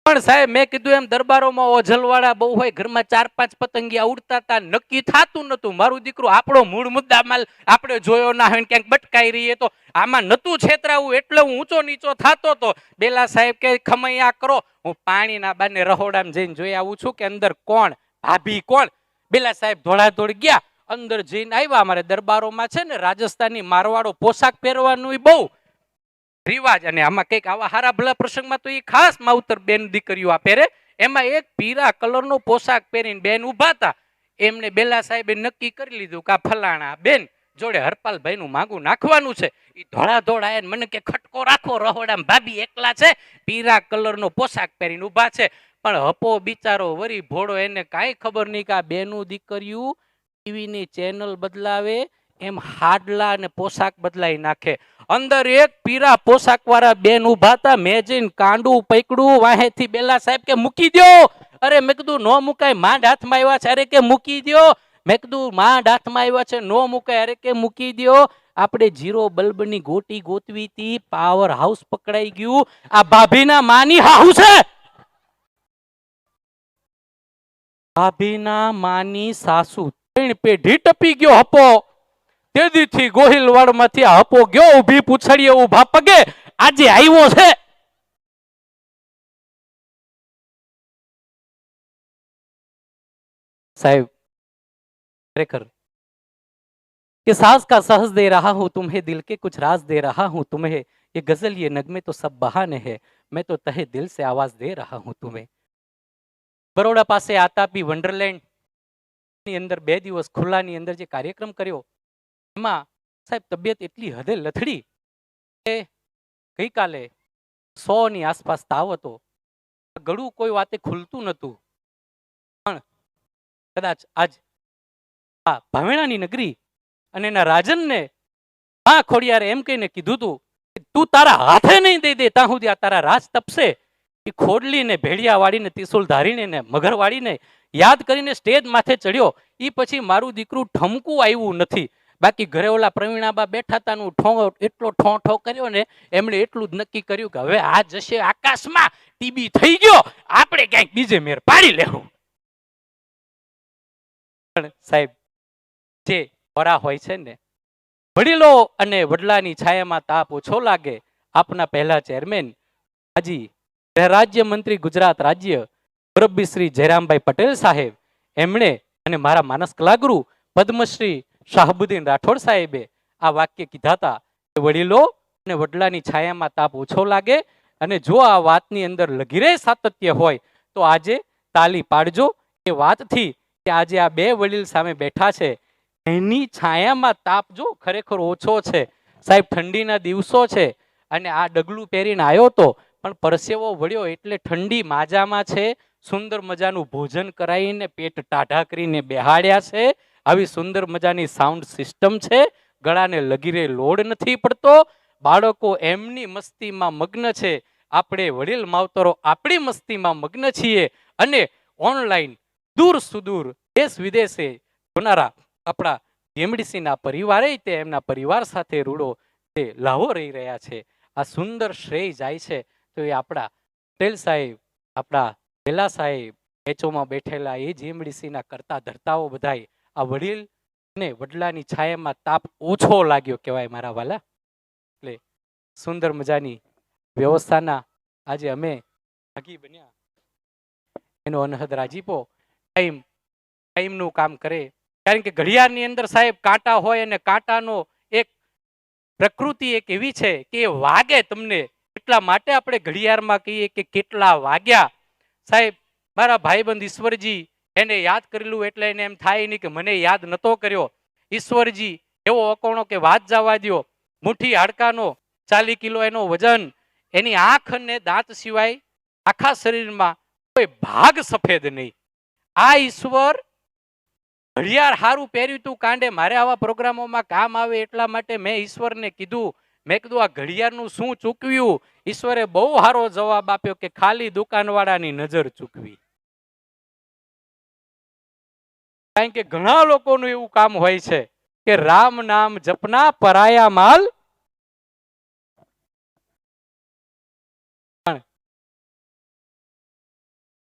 પણ સાહેબ મેં કીધું એમ દરબારોમાં ઓઝલવાળા બહુ હોય, ઘરમાં 4-5 પતંગિયા ઉડતા હતા, નક્કી થાતું નતું. મારું દીકરું આપણો મૂળ મુદ્દા માલ આપણે જોયો ના હોય, ક્યાંક બટકાઈ રહીએ તો આમાં નતું છેતરાવું એટલે હું ઊંચો નીચો થાતો હતો. બેલા સાહેબ કે ખમૈયા કરો, હું પાણીના બાને રહોડામાં જઈને જોઈ આવું છું કે અંદર કોણ ભાભી કોણ. બેલા સાહેબ ધોળાધોળ ગયા, અંદર જઈને આવ્યા. અમારે દરબારોમાં છે ને રાજસ્થાની મારવાડો પોશાક પહેરવાનું બહુ રિવાજ, અને આમાં કઈક આવા હારા ભલા પ્રસંગમાં તો એ ખાસ માવતર બેન દીકરીઓ આ પહેરે. એમાં એક પીળા કલરનો પોશાક પહેરીને બેન ઉભા હતા. એમને બેલા સાહેબે નક્કી કરી લીધું કે આ ફલાણા બેન જોડે હરપાલભાઈ નું માગું નાખવાનું છે. એ ધોળાધોળ આયા મને કે ખટકો રાખો, રહોડામાં ભાભી એકલા છે, પીળા કલરનો પોશાક પહેરીને ઉભા છે. પણ હપો બિચારો વરી ભોળો, એને કાંઈ ખબર નહીં કે આ બેનું દીકરીયું ટીવીની ચેનલ બદલાવે એમ હાડલા અને પોશાક બદલાઈ નાખે. અંદર એક પીરા પોશાક વાળા બેન ઉભા હતા. મેં જઈને કાંડું પકડું, વાહેથી બેલા સાહેબ કે મૂકી દો. અરે મેં કીધું નો મુકાય, માંડ હાથમાં આવ્યા છે. અરે કે મૂકી દો. મેં કીધું માં હાથમાં આવ્યા છે નો મૂકે, અરે કે મૂકી દ્યો. આપણે જીરો બલ્બની ગોટી ગોતવી હતી, પાવર હાઉસ પકડાઈ ગયું. આ ભાભીના માની હાહુ છે, ભાભીના માની સાસુ. 3 પેઢી ટપી ગયો હપો. તેદીથી ગોહિલવાડ માંથી આ હપો ગયો ઊભી પૂછડીએ ઊભા પગે આજે આવ્યો છે. साहब खरेखर कि सास का सहज दे रहा हूं तुम्हें, दिल के कुछ राज दे रहा हूं तुम्हें, ये गजल ये नगमे तो सब बहाने हैं, मैं तो तहे दिल से आवाज दे रहा हूं तुम्हें. બરોડા પાસે આતાપી વન્ડરલેન્ડ ની અંદર 2 દિવસ ખુલ્લાની અંદર જે કાર્યક્રમ કર્યો એમાં સાહેબ તબિયત એટલી હદે લથડી કે ગઈકાલે 100 ની આસપાસ તાવ હતો. ગળું કોઈ વાતે ખુલતું નતું. પણ કદાચ આજ આ ભાવેણાની નગરી અને એના રાજનને આ ખોડિયારે એમ કહીને કીધું તું કે તું તારા હાથે નહીં દઈ દે ત્યાં સુધી આ તારા રાજ તપશે. એ ખોડલીને ભેડિયા વાળીને ત્રિશુલ ધારીને ને મગર વાળીને યાદ કરીને સ્ટેજ માથે ચડ્યો. એ પછી મારું દીકરું ઠમકું આવ્યું નથી. બાકી ઘરે ઓલા પ્રવીણાબા બેઠા તાનું એટલો ઠો કર્યો ને એમણે એટલું જ નક્કી કર્યું કે હવે આ જશે આકાશમાં, ટીબી થઈ ગયો, આપણે ક્યાંક બીજે મેર પાડી લેવું. સાહેબ જે વરા હોય છે ને, વડીલો અને વડલાની છાયામાં તાપ ઓછો લાગે. આપના પહેલા ચેરમેન હાજી ગૃહ રાજ્ય મંત્રી ગુજરાત રાજ્ય મુરબ્બી શ્રી જયરામભાઈ પટેલ સાહેબ એમણે અને મારા માનસ કલાગુરુ પદ્મશ્રી શાહબુદ્દીન રાઠોડ સાહેબે આ વાક્ય કીધા હતા કે વડીલો અને વડલાની છાયામાં તાપ ઓછો લાગે. અને જો આ વાતની અંદર લગીરે સાતત્ય હોય તો આજે તાલી પાડજો એ વાતથી કે આજે આ 2 વડીલ સામે બેઠા છે એની છાયામાં તાપ જો ખરેખર ઓછો છે. સાહેબ ઠંડીના દિવસો છે અને આ ડગલું પહેરીને આવ્યો તો પણ પરસેવો વળ્યો એટલે ઠંડી માજામાં છે. સુંદર મજાનું ભોજન કરાવીને પેટ ટાઢા કરીને બેહાડ્યા છે. આવી સુંદર મજાની સાઉન્ડ સિસ્ટમ છે. ગળાને લગીરે લોડ નથી પડતો. બાળકો એમની મસ્તીમાં મગ્ન છે. આપણે વડીલ માવતરો આપણી મસ્તીમાં મગ્ન છીએ. અને ઓનલાઈન દૂર સુદૂર દેશ વિદેશે જોનારા આપણા જેમડીસીના પરિવારે તે એમના પરિવાર સાથે રૂડો તે લાહો રહી રહ્યા છે. આ સુંદર શ્રેય જાય છે તો એ આપણા પટેલ સાહેબ, આપણા પેલા સાહેબ, એચઓમાં બેઠેલા એ જેમડીસીના કરતા ધરતાઓ બધાય આ વડીલ ને વડલાની છાયામાં તાપ ઓછો લાગ્યો કહેવાય મારા વાલા. એટલે સુંદર મજાની વ્યવસ્થાના આજે અમે ભાગી બન્યા. એનો અનહદ રાજીપો ટાઈમનું કામ કરે. કારણ કે ઘડિયાળની અંદર સાહેબ કાંટા હોય અને કાંટાનો એક પ્રકૃતિ એક એવી છે કે એ વાગે તમને. એટલા માટે આપણે ઘડિયાળમાં કહીએ કે કેટલા વાગ્યા. સાહેબ મારા ભાઈબંધ ઈશ્વરજી એને યાદ કરેલું એટલે એને એમ થાય નહીં કે મને યાદ નતો કર્યો. ઈશ્વરજી એવો અકોણો કે વાત જવા દ્યો. મુઠ્ઠી હાડકાનો 40 કિલો એનો વજન, એની આંખ અને દાંત સિવાય આખા શરીરમાં કોઈ ભાગ સફેદ નહીં. આ ઈશ્વર ઘડિયાળ હારું પહેર્યું તું કાંડે મારે આવા પ્રોગ્રામોમાં કામ આવે એટલા માટે મેં ઈશ્વરને કીધું. મેં કીધું આ ઘડિયાળનું શું ચૂકવ્યું? ઈશ્વરે બહુ સારો જવાબ આપ્યો કે ખાલી દુકાનવાળાની નજર ચૂકવી. કારણ કે ઘણા લોકોનું એવું કામ હોય છે કે રામ નામ જપના પરાયા માલ.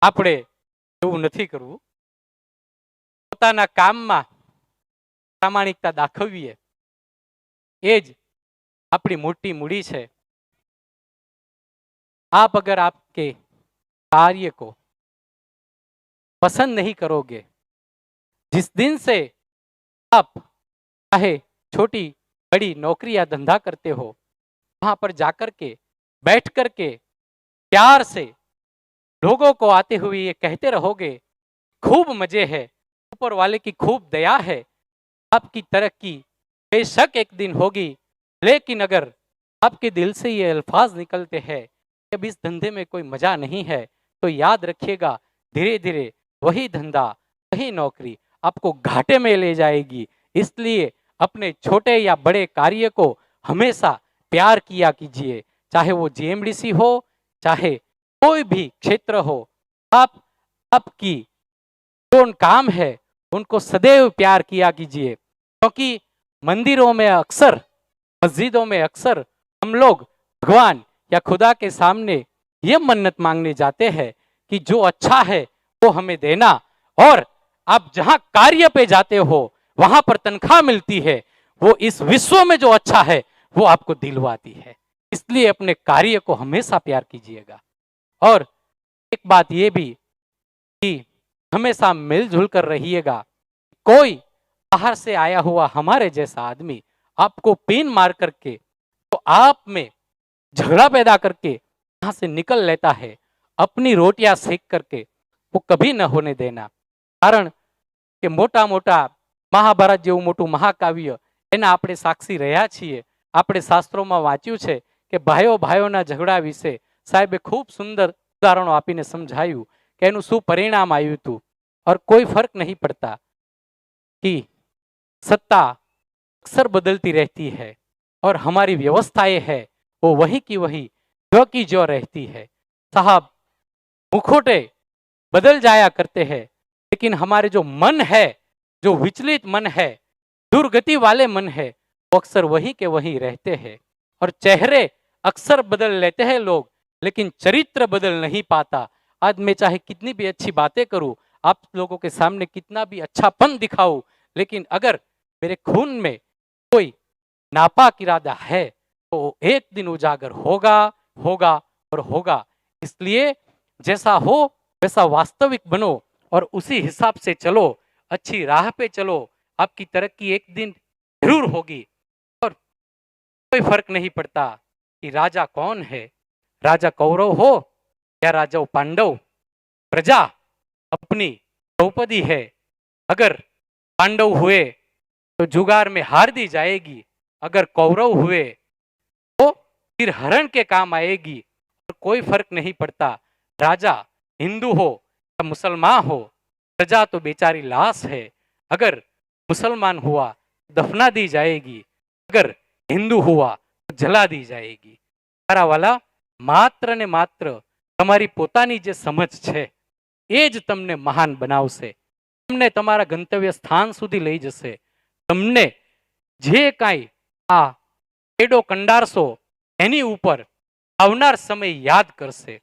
આપણે એવું નથી કરવું. પોતાના કામમાં પ્રામાણિકતા દાખવીએ એ જ આપણી મોટી મૂડી છે. आप अगर आपके कार्य को पसंद नहीं करोगे, जिस दिन से आप चाहे छोटी बड़ी नौकरी या धंधा करते हो वहां पर जाकर के बैठ कर के प्यार से लोगों को आते हुए ये कहते रहोगे खूब मजे है, ऊपर वाले की खूब दया है, आपकी तरक्की बेशक एक दिन होगी. लेकिन अगर आपके दिल से ये अल्फाज निकलते हैं अब इस धंधे में कोई मजा नहीं है तो याद रखिएगा धीरे धीरे वही धंधा वही नौकरी आपको घाटे में ले जाएगी. इसलिए अपने छोटे या बड़े कार्य को हमेशा प्यार किया कीजिए. चाहे वो जेएमडीसी हो, चाहे कोई भी क्षेत्र हो, आपकी जो काम है उनको सदैव प्यार किया कीजिए, क्योंकि मंदिरों में अक्सर, मस्जिदों में अक्सर हम लोग भगवान या खुदा के सामने ये मन्नत मांगने जाते हैं कि जो अच्छा है वो हमें देना, और आप जहां कार्य पे जाते हो वहां पर तनख्वाह मिलती है, वो इस विश्व में जो अच्छा है वो आपको दिलवाती है। इसलिए अपने कार्य को हमेशा प्यार कीजिएगा। और एक बात ये भी कि हमेशा मिलजुल कर रहिएगा। कोई बाहर से आया हुआ हमारे जैसा आदमी आपको पीन मार करके, तो आप में झगड़ा पैदा करके यहां से निकल लेता है, अपनी रोटियां सेक करके, वो कभी न होने देना। कारण કે મોટા મોટા મહાભારત જેવું મોટું મહાકાવ્ય એના આપણે સાક્ષી રહ્યા છીએ। આપણે શાસ્ત્રોમાં વાંચ્યું છે કે ભાઈઓ ભાઈઓના ઝઘડા વિશે સાહેબે ખૂબ સુંદર ઉદાહરણો આપીને સમજાયું કે એનું શું પરિણામ આવ્યું હતું। और कोई फर्क नहीं पड़ता कि सत्ता अक्सर बदलती रहती है और हमारी व्यवस्थाएं है वो वही की वही जो की जो रहती है। साहब, मुखोटे बदल जाया करते हैं, लेकिन हमारे जो मन है, जो विचलित मन है, दुर्गति वाले मन है, वो अक्सर वही के वही रहते हैं। और चेहरे अक्सर बदल लेते हैं लोग, लेकिन चरित्र बदल नहीं पाता। आज मैं चाहे कितनी भी अच्छी बातें करूं, आप लोगों के सामने कितना भी अच्छापन दिखाऊं, लेकिन अगर मेरे खून में कोई नापाक इरादा है तो एक दिन उजागर होगा, होगा और होगा। इसलिए जैसा हो वैसा वास्तविक बनो और उसी हिसाब से चलो, अच्छी राह पे चलो, आपकी तरक्की एक दिन जरूर होगी। और कोई फर्क नहीं पड़ता कि राजा कौन है, राजा कौरव हो या राजा पांडव, प्रजा अपनी द्रौपदी है। अगर पांडव हुए तो जुगार में हार दी जाएगी, अगर कौरव हुए तो फिर हरण के काम आएगी। और कोई फर्क नहीं पड़ता राजा हिंदू हो या मुसलमान हो, प्रजा तो बेचारी लाश है। अगर मुसलमान हुआ दफना दी जाएगी, अगर हिंदू हुआ तो जला दी जाएगी। तारा वाला मात्र ने मात्र તમારી પોતાની જે સમજ છે એ જ તમને મહાન બનાવશે, તમને તમારા ગંતવ્ય સ્થાન સુધી લઈ જશે। તમને જે કાંઈ આ એડો કંડારશો એની ઉપર આવનાર સમય યાદ કરશે।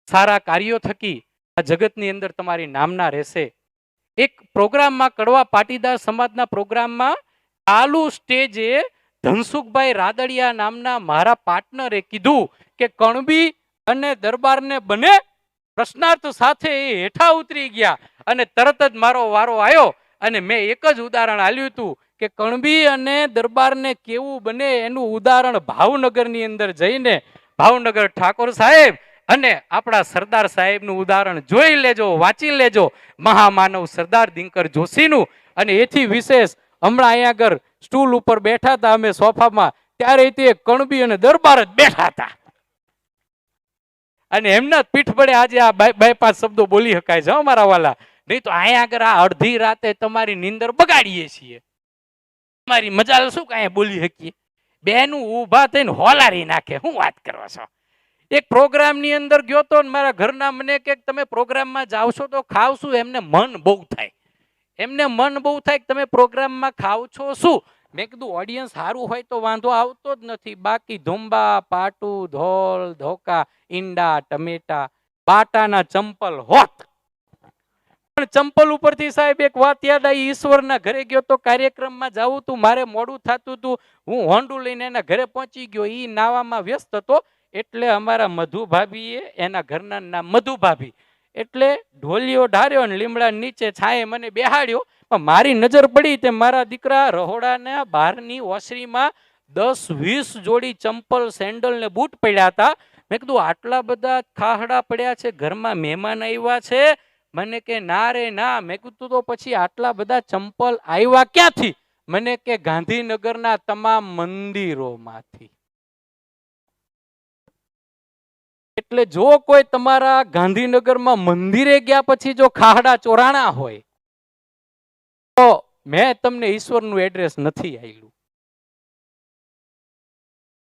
સારા કાર્યો થકી આ જગતની અંદર તમારી નામના રહેશે। એક પ્રોગ્રામમાં કડવા પાટીદાર સમાજના પ્રોગ્રામમાં ચાલુ સ્ટેજે ધનસુખભાઈ રાદડિયા નામના મારા પાર્ટનરે કીધું કે કણબી અને દરબારને બને પ્રશ્નાર્થ સાથે હેઠા ઉતરી ગયા અને તરત જ મારો વારો આવ્યો અને મેં એક જ ઉદાહરણ આલ્યું હતું કે કણબી અને દરબારને કેવું બને એનું ઉદાહરણ ભાવનગરની અંદર જઈને ભાવનગર ઠાકોર સાહેબ અને આપણા સરદાર સાહેબનું ઉદાહરણ જોઈ લેજો, વાંચી લેજો, મહામાનવ સરદાર દિનકર જોશીનું। અને એથી વિશેષ હમણાં અહીંયા આગળ સ્ટૂલ ઉપર બેઠા હતા અમે સોફામાં, ત્યારે તે કણબી અને દરબાર જ બેઠા હતા અને એમના પીઠ પડે આજે આ બે પાંચ શબ્દો બોલી શકાય છે અમારા વાલા। નહીં તો અહીંયા આગળ આ અડધી રાતે તમારી નીંદર બગાડીએ છીએ, તમારી મજાલ શું કાંઈ બોલી શકીએ। બેનું ઊભા થઈને હોલારી નાખે, હું વાત કરો છો। એક પ્રોગ્રામની અંદર ગયો તો મારા ઘરના મને કે તમે પ્રોગ્રામમાં જાવ છો તો ખાવ શું, એમને મન બહુ થાય, એમને મન બહુ થાય કે તમે પ્રોગ્રામમાં ખાવ છો શું। મેં કીધું ઓડિયન્સ સારું હોય તો વાંધો આવતો જ નથી, બાકી ધુંબા પાટું ધોલ ધોકા ઈંડા ટમેટા બાટાના ચંપલ હોત। પણ ચંપલ ઉપરથી સાહેબ એક વાત યાદ આવી, ઈશ્વરના ઘરે ગયો તો કાર્યક્રમમાં જાવું તું, મારે મોડું થતું હતું, હું હોન્ડું લઈને એના ઘરે પહોંચી ગયો, ઈ નાવામાં વ્યસ્ત હતો। એટલે અમારા મધુ ભાભીએ, એના ઘરના નામ મધુ ભાભી, એટલે ઢોલિયો ઢાર્યો ને લીમડા નીચે છાંયે મને બેહાડ્યો। પણ મારી નજર પડી તે મારા દીકરા રહોડાના બહારની ઓસરીમાં 10-20 જોડી ચંપલ સેન્ડલ ને બૂટ પડ્યા હતા। મેં કીધું આટલા બધા ખાહડા પડ્યા છે, ઘરમાં મહેમાન આવ્યા છે? મને કે ના રે ના। મેં કીધું તો પછી આટલા બધા ચંપલ આવ્યા ક્યાંથી? મને કે ગાંધીનગરના તમામ મંદિરોમાંથી। એટલે જો કોઈ તમારા ગાંધીનગરમાં મંદિરે ગયા પછી જો ખાહડા ચોરાણા હોય તો મેં તમને ઈશ્વરનું એડ્રેસ નથી આપ્યું।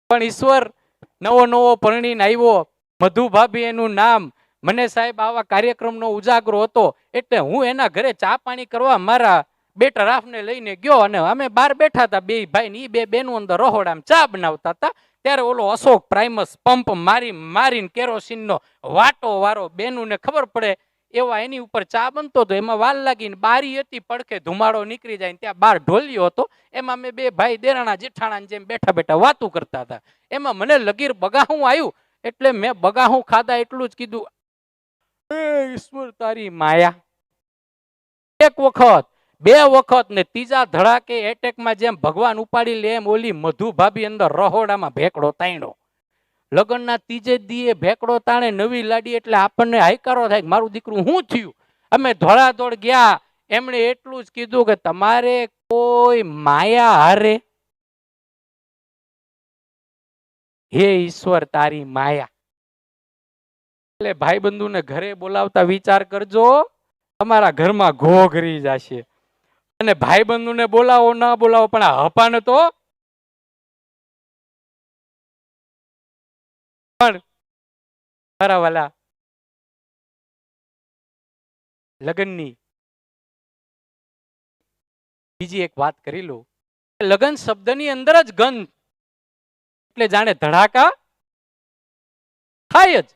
પણ ઈશ્વર નવો નવો પરણીને આવ્યો, મધુ ભાભી એનું નામ, મને સાહેબ આવા કાર્યક્રમનો ઉજાગરો હતો એટલે હું એના ઘરે ચા પાણી કરવા મારા બેટા રાફને લઈને ગયો અને અમે બહાર બેઠા હતા બે ભાઈ ને, બે બેનું અંદર રહોડામાં ચા બનાવતા હતા. ત્યારે ઓલો અશોક પ્રાઇમસ પંપ મારીને કેરોસીનનો વાટો વારો બેનુંને ખબર પડે એવા એની ઉપર ચા બનતો હતો. એમાં વાલ લાગીને બારી હતી, પડખે ધુમાડો નીકળી જાય, ત્યાં બાર ઢોલિયો હતો. એમાં અમે બે ભાઈ દેરાણા જેઠાણા જેમ બેઠા બેઠા વાતું કરતા હતા. એમાં મને લગીર બગાહું આવ્યું એટલે મેં બગાહું ખાધા એટલું જ કીધું, એ ઈશ્વર તારી માયા. એક વખત, બે વખત ને ત્રીજા ધડાકે એટેકમાં જેમ ભગવાન ઉપાડી લે એમ ઓલી મધુ ભાભી અંદર રહોડામાં ભેકડો તાણ્યો. લગ્નના ત્રીજે દીએ ભેકડો તાણે નવી લાડી એટલે આપણને હાયકારો થાય મારું દીકરું શું થયું. અમે ધોળાધોળ ગયા. એમણે એટલું જ કીધું કે તમારે કોઈ માયા હારે, હે ઈશ્વર તારી માયા. એટલે ભાઈબંધુને ઘરે બોલાવતા વિચાર કરજો, તમારા ઘરમાં ઘોઘરી જશે. અને ભાઈબંધુને બોલાવો ના બોલાવો પણ આ હપાને તો પણ મારા વાલા લગ્નની બીજી એક વાત કરી લો. લગ્ન શબ્દની અંદર જ ગંધ એટલે જાણે ધડાકા થાય જ.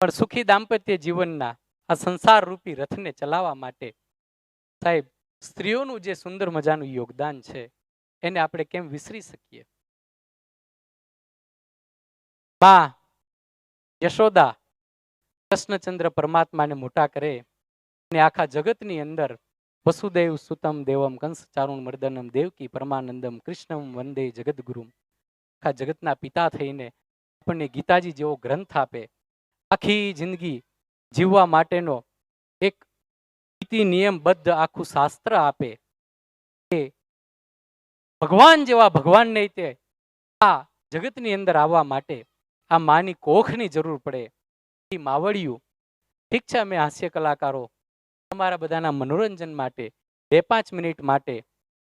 પણ સુખી દાંપત્ય જીવનના આ સંસાર રૂપી રથને ચલાવવા માટે સાહેબ સ્ત્રીઓનું જે સુંદર મજાનું યોગદાન છે એને આપણે કેમ વિસરી શકીએ. માં યશોદા કૃષ્ણચંદ્ર પરમાત્માને મોટા કરે અને આખા જગતની અંદર વસુદેવ સુતમ દેવમ કંસ ચારુણ મર્દનમ દેવકી પરમાનંદમ કૃષ્ણમ વંદે જગદગુરુમ. આખા જગતના પિતા થઈને આપણને ગીતાજી જેવો ગ્રંથ આપે, આખી જિંદગી જીવવા માટેનો એક નીતિ નિયમબદ્ધ આખું શાસ્ત્ર આપે. એ ભગવાન જેવા ભગવાનને તે આ જગતની અંદર આવવા માટે આ માની કોખની જરૂર પડે. એ માવડિયું ઠીક છે, અમે હાસ્ય કલાકારો તમારા બધાના મનોરંજન માટે 2-5 મિનિટ માટે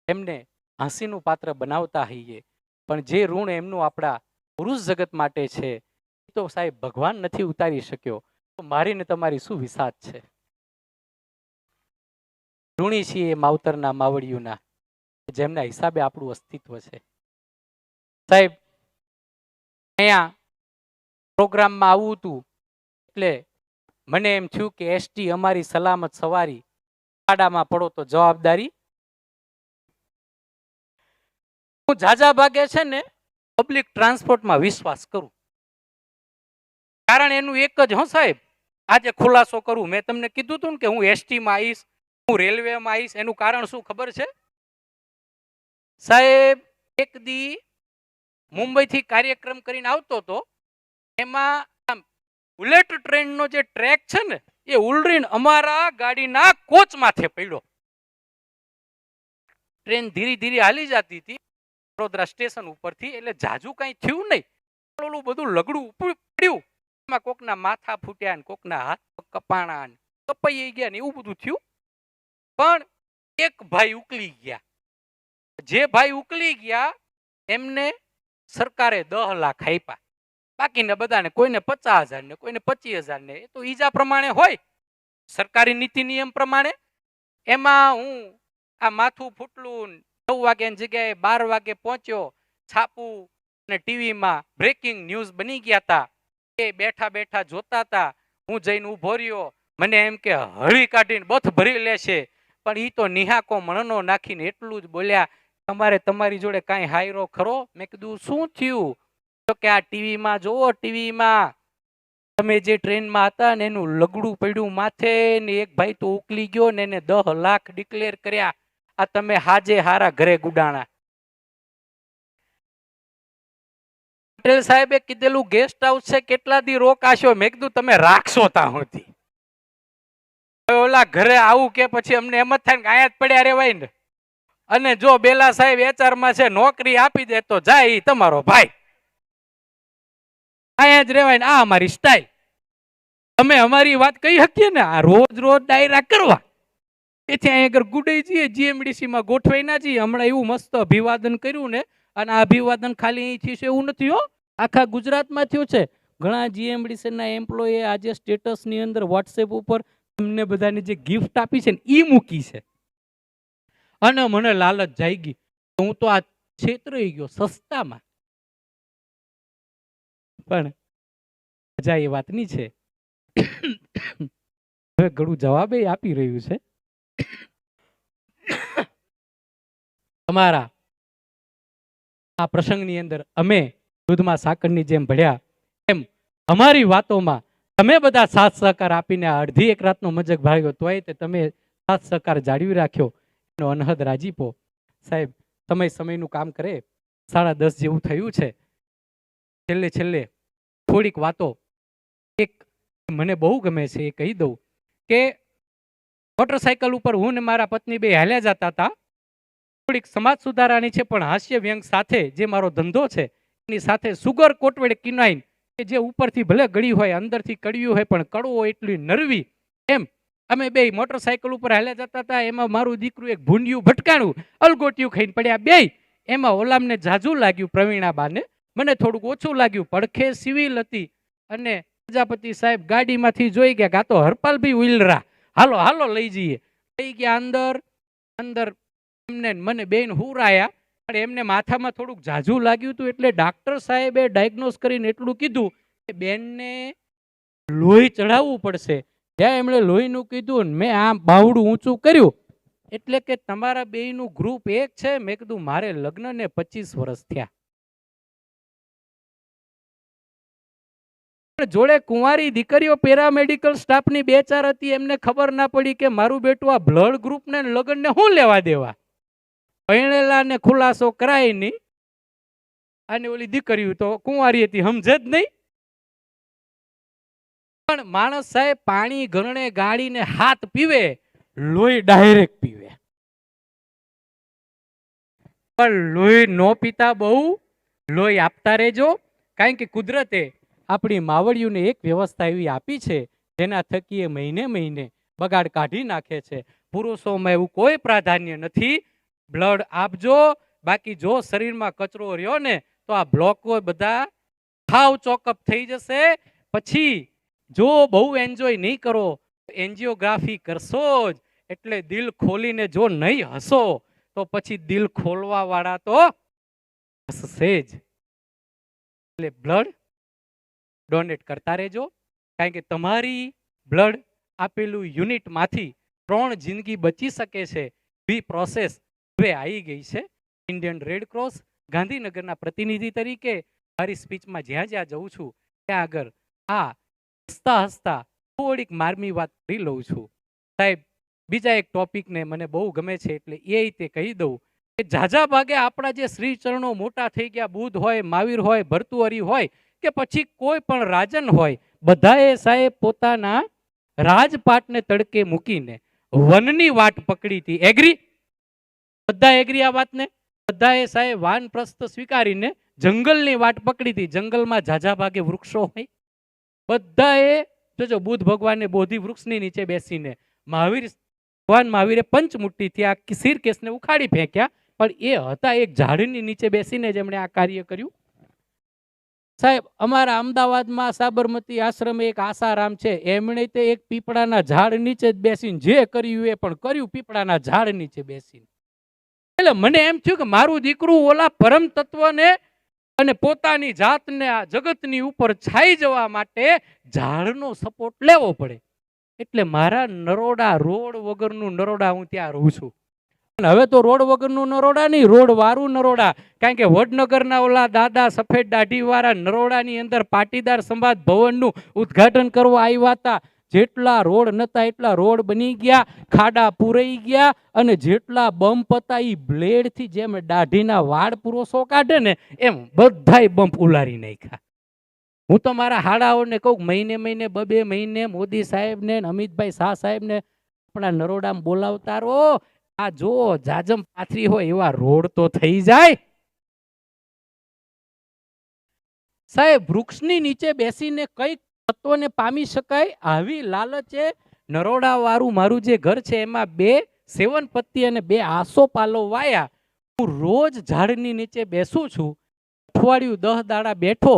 એમને હાંસીનું પાત્ર બનાવતા હોઈએ, પણ જે ઋણ એમનું આપણા પુરુષ જગત માટે છે એ તો સાહેબ ભગવાન નથી ઉતારી શક્યો. તો મારી ને તમારી શું વિસાત છે. ઋણી છીએ એ માવતરના માવડિયુંના જેમના હિસાબે આપણું અસ્તિત્વ છે. સાહેબ અહીંયા પ્રોગ્રામમાં આવું હતું એટલે મને એમ થયું કે એસટી અમારી સલામત સવારી, ખાડામાં પડો તો જવાબદારી. હું ઝાઝા ભાગે છે ને પબ્લિક ટ્રાન્સપોર્ટમાં વિશ્વાસ કરું. કારણ એનું એક જ, હો સાહેબ આજે ખુલાસો કરું. મેં તમને કીધું હતું ને કે હું એસટીમાં આવીશ, હું રેલવેમાં આવીશ. એનું કારણ શું ખબર છે સાહેબ? એક દી મુંબઈથી કાર્યક્રમ કરીને આવતો હતો, એમાં બુલેટ ટ્રેનનો જે ટ્રેક છે ને એ ઉલરીને અમારા ગાડીના કોચ માથે પડ્યો. ટ્રેન ધીરે ધીરે હાલી જતી હતી વડોદરા સ્ટેશન ઉપરથી, એટલે જાજુ કઈ થયું નહીં. ઓલું બધું લગડું પડ્યું, એમાં કોકના માથા ફૂટ્યા ને કોકના હાથ કપાણા ને કપાઈ ગયા ને એવું બધું થયું. પણ એક ભાઈ ઉકલી ગયા. જે ભાઈ ઉકલી ગયા એમને સરકારે 10 લાખ આપ્યા. બાકીને બધાને કોઈને 50,000 ને કોઈને 25,000 ને, એ તો ઈજા પ્રમાણે હોય સરકારી નીતિ નિયમ પ્રમાણે. એમાં હું આ માથું ફૂટલું 9 વાગ્યાની જગ્યાએ 12 વાગે પહોંચ્યો. છાપું અને ટીવીમાં બ્રેકિંગ ન્યૂઝ બની ગયા હતા. એ બેઠા બેઠા જોતા હતા. હું જઈને ઊભો રહ્યો. મને એમ કે હળી કાઢીને બથ ભરી લેશે, પણ ઈ તો નિહાકો મણનો નાખીને એટલું જ બોલ્યા, તમારે તમારી જોડે કાંઈ હાયરો ખરો? મેં કીધું શું થયું? તો કે આ ટીવીમાં જોવો, ટીવીમાં તમે જે ટ્રેનમાં હતા ને એનું લગડું પડ્યું માથે ને એક ભાઈ તો ઉકલી ગયો ને એને 10 લાખ ડિક્લેર કર્યા. આ તમે હાજે હારા ઘરે ગુડાણા. પટેલ સાહેબે કીધેલું ગેસ્ટ હાઉસ છે, કેટલા દી રોકાશો? મેં કીધું તમે રાખશો ત્યાં સુધી. ઓલા ઘરે આવું કે પછી અમને એમ જ થાય કે આયા જ પડ્યા રેવાય ને. અને જો બેલા સાહેબ HR માં છે, નોકરી આપી દે તો જાય તમારો ભાઈ, અહીંયા જ રેવાય ને. આ અમારી સ્ટાઇલ. અમે અમારી વાત કહી શકીએ ને, આ રોજ રોજ ડાયરા કરવા. એથી અહીંયા આગળ ગુડાઈ જઈએ, GMDC માં ગોઠવાઈ ના જઈએ. હમણાં એવું મસ્ત અભિવાદન કર્યું ને, અને આ અભિવાદન ખાલી અહીં થયું છે એવું નથી હો, આખા ગુજરાતમાં થયું છે. ઘણા GMDC ના એમ્પ્લોયી આજે સ્ટેટસની અંદર વોટ્સએપ ઉપર તમને બધાને જે ગિફ્ટ આપી છે ને એ મૂકી છે, અને મને લાલચ જાગી, હું તો આ છેતરાઈ ગયો સસ્તામાં. પણ મજા એ વાતની છે, હવે ઘણું જવાબ આપી રહ્યું છે. તમારા આ પ્રસંગની અંદર અમે દૂધમાં સાકરની જેમ ભળ્યા એમ અમારી વાતોમાં તમે બધા સાથ સહકાર આપીને અડધી એક રાતનો મજક ભાગ્યો તોય તે તમે સાથ સહકાર જાળવી રાખ્યો એનો અનહદ રાજીપો. સાહેબ સમયનું કામ કરે, 10:30 જેવું થયું છે. છેલ્લે થોડીક વાતો એક મને બહુ ગમે છે એ કહી દઉં કે મોટરસાયકલ ઉપર હું ને મારા પત્ની બે હાલ્યા જતા હતા. થોડીક સમાજ સુધારાની છે પણ હાસ્ય વ્યંગ સાથે જે મારો ધંધો છે એની સાથે સુગર કોટવેડ કિનાઈન કે જે ઉપરથી ભલે ગળી હોય અંદરથી કડવી હોય પણ કડવો એટલી નરવી, એમ અમે બે મોટરસાયકલ ઉપર હાલ્યા જતા હતા. એમાં મારું દીકરું એક ભૂંડિયું ભટકાણું અલગોટિયું ખાઈને પડ્યા બે. એમાં ઓલામને જાજુ લાગ્યું પ્રવીણાબાને, મને થોડુંક ઓછું લાગ્યું. પડખે સિવિલ હતી અને પ્રજાપતિ સાહેબ ગાડીમાંથી જોઈ ગયા ગાતો હરપાલભાઈ ઉલરા, હાલો હાલો લઈ જઈએ. લઈ ગયા અંદર એમને મને બેન હુરાયા, પણ એમને માથામાં થોડુંક જાજુ લાગ્યું હતું એટલે ડાક્ટર સાહેબે ડાયગ્નોસ કરીને એટલું કીધું કે બેનને લોહી ચડાવવું પડશે. જ્યાં એમણે લોહીનું કીધું મેં આમ બાવડું ઊંચું કર્યું એટલે કે તમારા બેયનું ગ્રુપ એક છે. મેં કીધું મારે લગ્નને 25 વર્ષ થયા, જોડે કુંવારી દીકરીઓ પેરામેડિકલ સ્ટાફની 2-4 હતી. એમને ખબર ના પડી કે મારું બેટું આ બ્લડ ગ્રુપ ને લગ્નને શું લેવા દેવા. પૈણેલા ને ખુલાસો કરાય નહીં, અને ઓલી દીકરીઓ તો કુંવારી હતી, સમજે જ નહીં. પણ માણસ સાહેબ પાણી ગરણે ગાળીને હાથ પીવે, લોહી ડાયરેક્ટ પીવે. પણ લોહી નો પીતા બહુ લોહી આપતા રહેજો, કારણ કે કુદરતે આપણી માવડિયુંને એક વ્યવસ્થા એવી આપી છે જેના થકી એ મહિને બગાડ કાઢી નાખે છે. પુરુષોમાં એવું કોઈ પ્રાધાન્ય નથી. બ્લડ આપજો, બાકી જો શરીરમાં કચરો રહ્યો ને તો આ બ્લોકો બધા થાવ ચોકઅપ થઈ જશે. પછી જો બહુ એન્જોય નહીં કરો, એન્જિયોગ્રાફી કરશો જ, એટલે દિલ ખોલીને જો નહીં હસો તો પછી દિલ ખોલવા વાળા તો હસશે જ. એટલે બ્લડ ડોનેટ કરતા રહેજો, કારણ કે તમારી બ્લડ આપેલું યુનિટમાંથી 3 જિંદગી બચી શકે છે. બી પ્રોસેસ હવે આવી ગઈ છે. ઇન્ડિયન રેડ ક્રોસ ગાંધીનગરના પ્રતિનિધિ તરીકે મારી સ્પીચમાં જ્યાં જઉં છું ત્યાં આગળ આ હસતા થોડીક મારમી વાત કરી લઉં છું. સાહેબ બીજા એક ટોપિકને મને બહુ ગમે છે એટલે એ રીતે કહી દઉં કે ઝાઝા ભાગે આપણા જે શ્રી ચરણો મોટા થઈ ગયા, બુદ્ધ હોય, મહાવીર હોય, ભર્તુહરી હોય કે પછી કોઈ પણ રાજન હોય, બધાએ સાહેબ પોતાના રાજપાટને તડકે મૂકીને વનની વાટ પકડી હતી. એગ્રી? બધા એગ્રી આ વાતને? બધાએ સાહેબ વાનપ્રસ્થ સ્વીકારીને જંગલની વાટ પકડી હતી. જંગલમાં ઝાઝા ભાગે વૃક્ષો હોય. બધાએ જોજો બુદ્ધ ભગવાનને બોધિ વૃક્ષની નીચે બેસીને ભગવાન મહાવીરે પંચમુઠ્ઠીથી આ શિરકેશને ઉખાડી ફેંક્યા, પણ એ હતા એક ઝાડની નીચે બેસીને જેમણે આ કાર્ય કર્યું. સાહેબ અમારા અમદાવાદમાં સાબરમતી આશ્રમે એક આસારામ છે, એમણે તે એક પીપળાના ઝાડ નીચે જ બેસીને જે કર્યું એ પણ કર્યું, પીપળાના ઝાડ નીચે બેસીને. એટલે મને એમ થયું કે મારું દીકરું ઓલા પરમ તત્વને અને પોતાની જાતને આ જગતની ઉપર છાઈ જવા માટે ઝાડનો સપોર્ટ લેવો પડે. એટલે મારા નરોડા રોડ વગરનું નરોડા હું ત્યાં રહું છું. હવે તો રોડ વગરનું નરોડા નહીં, રોડ વાળું નરોડા. કારણ કે વડનગરના ઓલા દાદા સફેદ દાઢી વાળા નરોડાની અંદર પાટીદાર સમાજ ભવનનું ઉદ્ઘાટન કરવા આવ્યા હતા. જેટલા રોડ નતા એટલા રોડ બની ગયા, ખાડા પૂરાઈ ગયા, અને જેટલા બમ્પ હતા એ બ્લેડથી જેમ દાઢીના વાળ પુરુષો કાઢે ને એમ બધાય બમ્પ ઉલારી નાખ્યા. હું તો મારા હાડાઓને કહું મહિને 2 મહિને મોદી સાહેબને અમિતભાઈ શાહ સાહેબને આપણા નરોડામાં બોલાવતા રહો. આ જો જાજમ પાથરી હોય એવા રોડ તો થઈ જાય. સાહેબ વૃક્ષની નીચે બેસીને કઈક તત્વને પામી શકાય આવી લાલચે નરોડા વાળું મારું જે ઘર છે એમાં 2 સેવનપત્તી અને 2 આસોપાલો વાયા. હું રોજ ઝાડની નીચે બેસું છું. અઠવાડિયું 10 દાડા બેઠો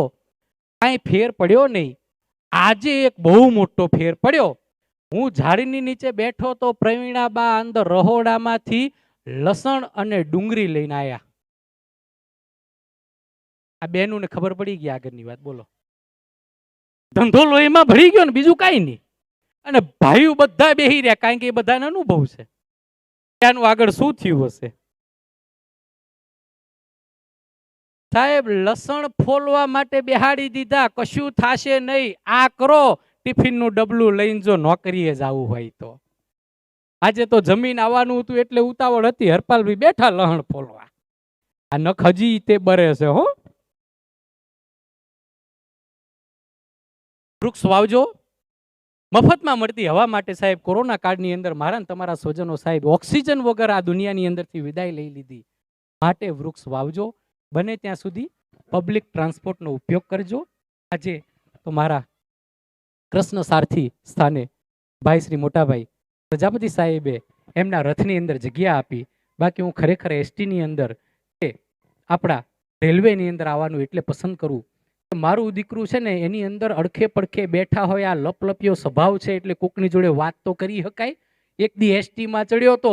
કાંઈ ફેર પડ્યો નહીં. આજે એક બહુ મોટો ફેર પડ્યો. હું ઝાડીની નીચે બેઠો તો પ્રવીણાબા અંદર રહોડામાંથી લસણ અને ડુંગળી લઈને આવ્યા. આ બેનુંને ખબર પડી ગઈ આગળની વાત. બોલો, ધંધો લોહીમાં ભળી ગયો ને, બીજું કાંઈ નહીં. અને ભાઈઓ બધા બેહી રહ્યા, કારણ કે એ બધાને અનુભવ છે ત્યાંનું આગળ શું થયું હશે. સાહેબ લસણ ફોલવા માટે બેહાડી દીધા, કશું થાશે નહીં, આ કરો, ટિફિનનું ડબલું લઈને જો નોકરીએ જવું હોય તો. આજે તો જમીન આવવાનું હતું એટલે ઉતાવળ હતી, હરપાલભાઈ બેઠા લહણ ફોલવા. આ નખ હજી તે બરે છે હો. વૃક્ષ વાવજો. મફતમાં મળતી હવા માટે સાહેબ કોરોના કાળની અંદર મારા ને તમારા સ્વજનો સાહેબ ઓક્સિજન વગર આ દુનિયાની અંદરથી વિદાય લઈ લીધી. માટે વૃક્ષ વાવજો. બને ત્યાં સુધી પબ્લિક ટ્રાન્સપોર્ટનો ઉપયોગ કરજો. આજે તો મારા કૃષ્ણ સારથી સ્થાને ભાઈ શ્રી મોટાભાઈ પ્રજાપતિ સાહેબે એમના રથની અંદર જગ્યા આપી. બાકી હું ખરેખર એસટીની અંદર કે આપણા રેલવેની અંદર આવવાનું એટલે પસંદ કરું. મારું દીકરું છે ને એની અંદર અડખે પડખે બેઠા હોય, આ લપલપિયો સ્વભાવ છે એટલે કોકની જોડે વાત તો કરી શકાય. એક દી એસટીમાં ચડ્યો તો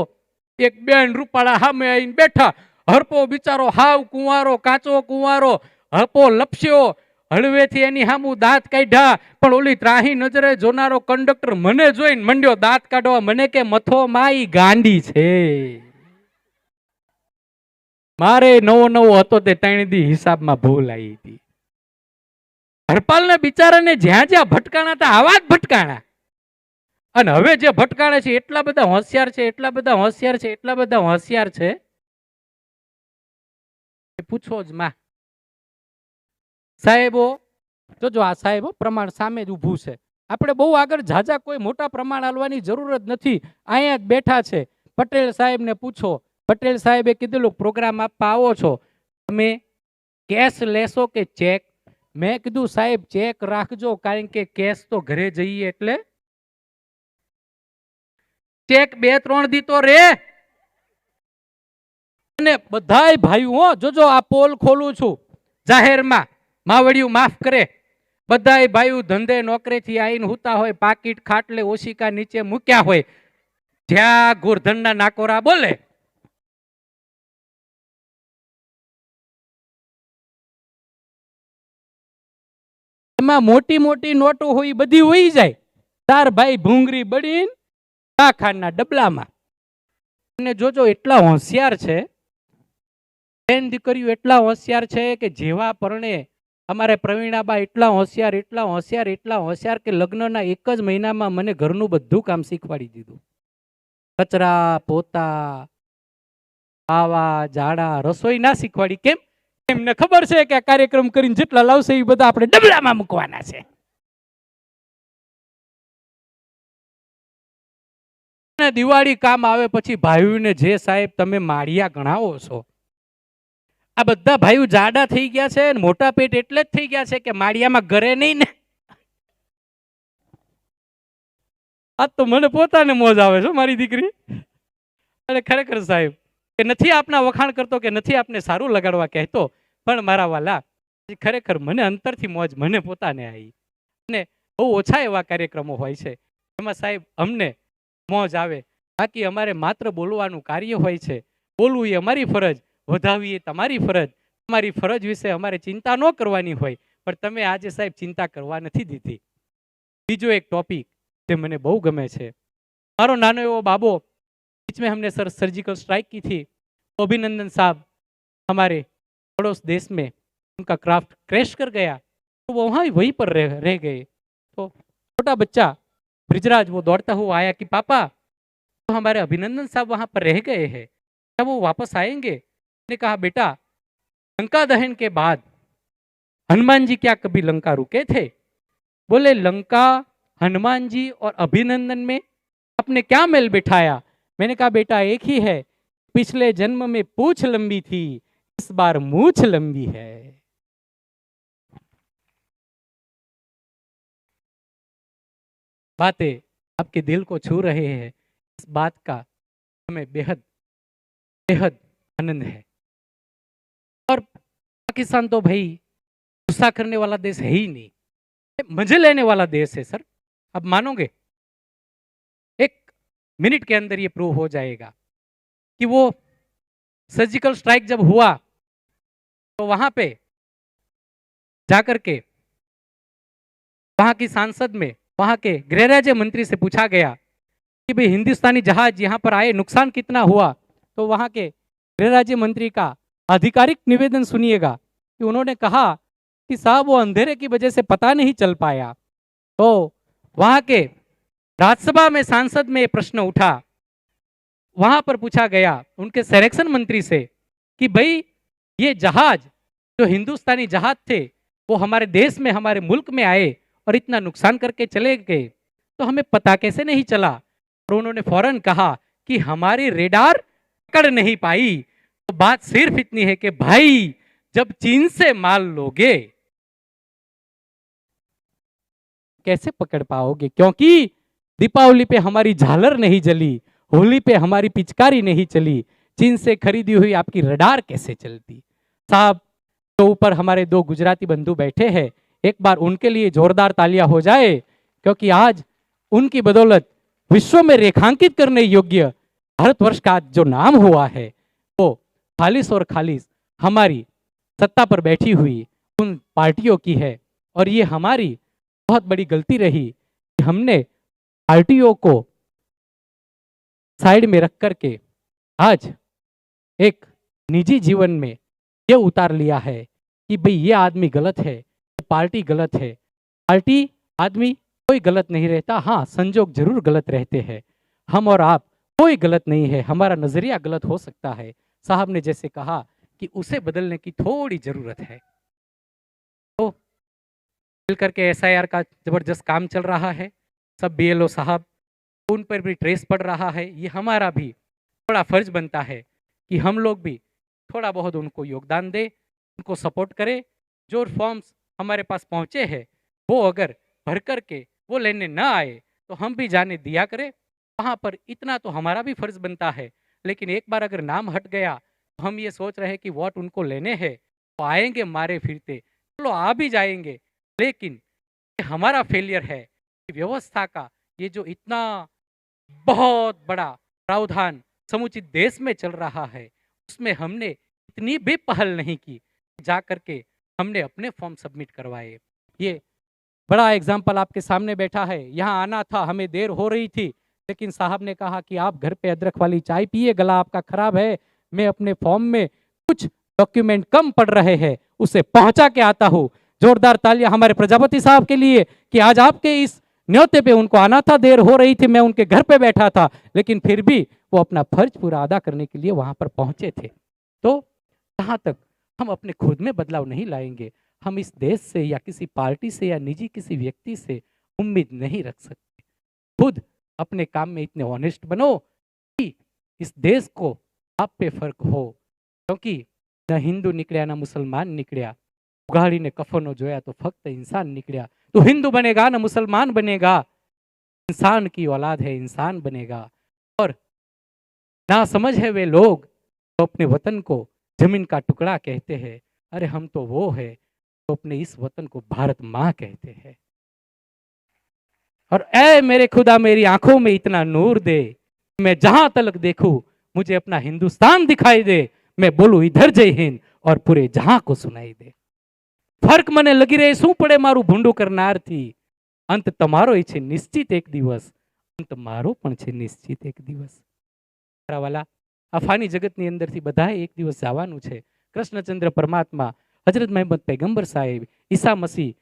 એક બેન રૂપાળા સામે આવીને બેઠા. હરપો બિચારો હાવ કુંવારો, કાચો કુંવારો, હરપો લપસ્યો, હળવેથી એની સામું દાંત કાઢ્યા. પણ ઓલી ત્રાહી નજરે જોનારો કંડક્ટર મને જોઈને મંડ્યો દાંત કાઢવા. મને કે મથો માઈ ગાંડી છે. મારે નવો નવો હતો તે ત્રણ દી હિસાબમાં ભૂલ આવી હતી. હરપાલના બિચારાને જ્યાં જ્યાં ભટકાણા હતા આવા જ ભટકાણા. અને હવે જે ભટકાણે છે એટલા બધા હોશિયાર છે, એટલા બધા હોશિયાર છે, એટલા બધા હોશિયાર છે, પૂછો જ માં. સાહેબો જોજો, આ સાહેબો પ્રમાણ સામે જ ઊભું છે. આપણે બહુ આગળ ઝાઝા કોઈ મોટા પ્રમાણ આલવાની જરૂર જ નથી. અહીંયા જ બેઠા છે. પટેલ સાહેબને પૂછો. પટેલ સાહેબે કીધેલું પ્રોગ્રામ આપવા આવો છો, તમે કેશ લેશો કે ચેક? મેં કીધું સાહેબ ચેક રાખજો, કારણ કે કેશ તો ઘરે જઈએ એટલે ચેક 2-3 દી તો રે. અને બધાય ભાઈઓ જોજો, આ પોલ ખોલું છું જાહેરમાં, માવડિયું માફ કરે. બધાય ભાઈઓ ધંધે નોકરીથી આવીને હુતા હોય, પાકીટ ખાટલે ઓશિકા નીચે મૂક્યા હોય, જ્યાં ગોરધનના નાકોરા બોલે એમાં મોટી મોટી નોટો હોય બધી હોઈ જાય. 4 ભાઈ ભૂંગરી બળીને ખાના ડબલામાં. અને જોજો એટલા હોશિયાર છે, બેન દીકરીઓ એટલા હોશિયાર છે કે જેવા પરણે અમારે પ્રવીણાબા એટલા હોશિયાર, એટલા હોશિયાર, એટલા હોશિયાર કે લગ્નના 1 જ મહિનામાં મને ઘરનું બધું કામ શીખવાડી દીધું. કચરા પોતા, આવા જાડા, રસોઈ ના શીખવાડી. કેમ? એમને ખબર છે કે આ કાર્યક્રમ કરીને જેટલા લાવશે એ બધા આપણે ડબલામાં મૂકવાના છે. દિવાળી કામ આવે પછી ભાઈઓને જે સાહેબ તમે માળિયા ગણાવો છો, આ બધા ભાઈઓ જાડા થઈ ગયા છે, મોટા પેટ એટલે જ થઈ ગયા છે કે માળિયામાં ઘરે નહીં ને. આ તો મને પોતાને મોજ આવે છે મારી દીકરી. અને ખરેખર સાહેબ કે નથી આપના વખાણ કરતો કે નથી આપને સારું લગાડવા કહેતો, પણ મારા વાલા ખરેખર મને અંતરથી મોજ મને પોતાને આવી. અને બહુ ઓછા એવા કાર્યક્રમો હોય છે એમાં સાહેબ અમને મોજ આવે. બાકી અમારે માત્ર બોલવાનું કાર્ય હોય છે. બોલવું એ અમારી ફરજ, વધાવી એ તમારી ફરજ. તમારી ફરજ વિશે અમારે ચિંતા ન કરવાની હોય, પણ તમે આજે સાહેબ ચિંતા કરવા નથી દીધી. બીજો એક ટોપિક જે મને બહુ ગમે છે, મારો નાનો એવો બાબો बीच में हमने सर्जिकल स्ट्राइक की थी, तो अभिनंदन साहब हमारे पड़ोस देश में उनका क्राफ्ट क्रैश कर गया, तो वो वहाँ वहीं पर रह गए. तो छोटा बच्चा ब्रिजराज वो दौड़ता हुआ आया कि पापा तो हमारे अभिनंदन साहब वहाँ पर रह गए हैं, क्या वो वापस आएंगे? ने कहा बेटा लंका दहन के बाद हनुमान जी क्या कभी लंका रुके थे? बोले लंका, हनुमान जी और अभिनंदन में आपने क्या मेल बिठाया? मैंने कहा बेटा एक ही है, पिछले जन्म में पूंछ लंबी थी, इस बार मूछ लंबी है. बातें आपके दिल को छू रहे हैं, इस बात का हमें बेहद बेहद आनंद है. और पाकिस्तान तो भाई ऐसा करने वाला देश है ही नहीं, मजे लेने वाला देश है सर। अब मानोगे? एक मिनट के अंदर ये प्रूव हो जाएगा कि वो सर्जिकल स्ट्राइक जब हुआ तो वहां पे जाकर के वहां की सांसद में वहां के गृह राज्य मंत्री से पूछा गया कि भाई हिंदुस्तानी जहाज यहां पर आए नुकसान कितना हुआ। तो वहां के गृह राज्य मंत्री का आधिकारिक निवेदन सुनिएगा कि उन्होंने कहा कि साहब वो अंधेरे की वजह से पता नहीं चल पाया। तो वहां के राज्यसभा में सांसद में प्रश्न उठा, वहां पर पूछा गया उनके संरक्षण मंत्री से कि भाई ये जहाज जो हिंदुस्तानी जहाज थे वो हमारे देश में हमारे मुल्क में आए और इतना नुकसान करके चले गए, तो हमें पता कैसे नहीं चला। और उन्होंने फौरन कहा कि हमारी रेडार पकड़ नहीं पाई। तो बात सिर्फ इतनी है कि भाई जब चीन से माल लोगे कैसे पकड़ पाओगे, क्योंकि दीपावली पे हमारी झालर नहीं जली, होली पे हमारी पिचकारी नहीं चली, चीन से खरीदी हुई आपकी रडार कैसे चलती। साहब तो ऊपर हमारे दो गुजराती बंधु बैठे हैं, एक बार उनके लिए जोरदार तालियां हो जाए, क्योंकि आज उनकी बदौलत विश्व में रेखांकित करने योग्य भारतवर्ष का जो नाम हुआ है वो खालिस और खालिस हमारी सत्ता पर बैठी हुई उन पार्टियों की है। और ये हमारी बहुत बड़ी गलती रही कि हमने पार्टियों को साइड में रख करके आज एक निजी जीवन में ये उतार लिया है कि भाई ये आदमी गलत है, पार्टी गलत है। पार्टी आदमी कोई गलत नहीं रहता, हाँ संजोग जरूर गलत रहते हैं। हम और आप कोई गलत नहीं है, हमारा नजरिया गलत हो सकता है। साहब ने जैसे कहा कि उसे बदलने की थोड़ी जरूरत है। तो मिलकर के एसआईआर का जबरदस्त काम चल रहा है, सब बीएलओ साहब उन पर भी ट्रेस पड़ रहा है। ये हमारा भी थोड़ा फर्ज बनता है कि हम लोग भी थोड़ा बहुत उनको योगदान दें, उनको सपोर्ट करें। जो फॉर्म्स हमारे पास पहुंचे हैं वो अगर भर करके वो लेने ना आए तो हम भी जाने दिया करें वहाँ पर, इतना तो हमारा भी फर्ज बनता है। लेकिन एक बार अगर नाम हट गया तो हम ये सोच रहे हैं कि वोट उनको लेने हैं तो आएंगे मारे फिरते, चलो आ भी जाएंगे, लेकिन हमारा फेलियर है कि व्यवस्था का ये जो इतना बहुत बड़ा प्रावधान समुचित देश में चल रहा है उसमें हमने इतनी भी पहल नहीं की, जा करके हमने अपने फॉर्म सबमिट करवाए। ये बड़ा एग्जाम्पल आपके सामने बैठा है, यहाँ आना था, हमें देर हो रही थी, लेकिन साहब ने कहा कि आप घर पे अदरक वाली चाय पिए, गला आपका खराब है, मैं अपने फॉर्म में कुछ डॉक्यूमेंट कम पड़ रहे हैं उसे पहुंचा के आता हूँ। जोरदार तालियां हमारे प्रजापति साहब के लिए कि आज आपके इस न्योते पे उनको आना था, देर हो रही थी, मैं उनके घर पे बैठा था, लेकिन फिर भी वो अपना फर्ज पूरा अदा करने के लिए वहां पर पहुंचे थे। तो जहां तक हम अपने खुद में बदलाव नहीं लाएंगे, हम इस देश से या किसी पार्टी से या निजी किसी व्यक्ति से उम्मीद नहीं रख सकते। खुद अपने काम में इतने ऑनेस्ट बनो कि इस देश को आप पे फर्क हो, क्योंकि न हिंदू निकलिया न मुसलमान निकलिया, उघाड़ी ने कफनो जोया तो फक्त इंसान निकलिया। तो हिंदू बनेगा न मुसलमान बनेगा, इंसान की औलाद है इंसान बनेगा। और ना समझ है वे लोग तो अपने वतन को जमीन का टुकड़ा कहते हैं, अरे हम तो वो है तो अपने इस वतन को भारत माँ कहते हैं। और ऐ मेरे खुदा मेरी आंखों में इतना नूर दे, मैं जहां तलक देखूं मुझे अपना हिंदुस्तान दिखाई दे, मैं बोलूं इधर जय हिंद और पूरे जहां को सुनाई दे। फर्क मने लगी रहे શું પડે મારું ભૂંડું કરનારથી, અંત તમારો છે નિશ્ચિત એક દિવસ, અંત મારો પણ છે નિશ્ચિત એક દિવસ। વાલા આ ફાની જગતની અંદરથી બધાએ એક દિવસ જવાનું છે। કૃષ્ણચંદ્ર પરમાત્મા, હજરત મહમદ પૈગંબર સાહેબ, ઈસા મસીહ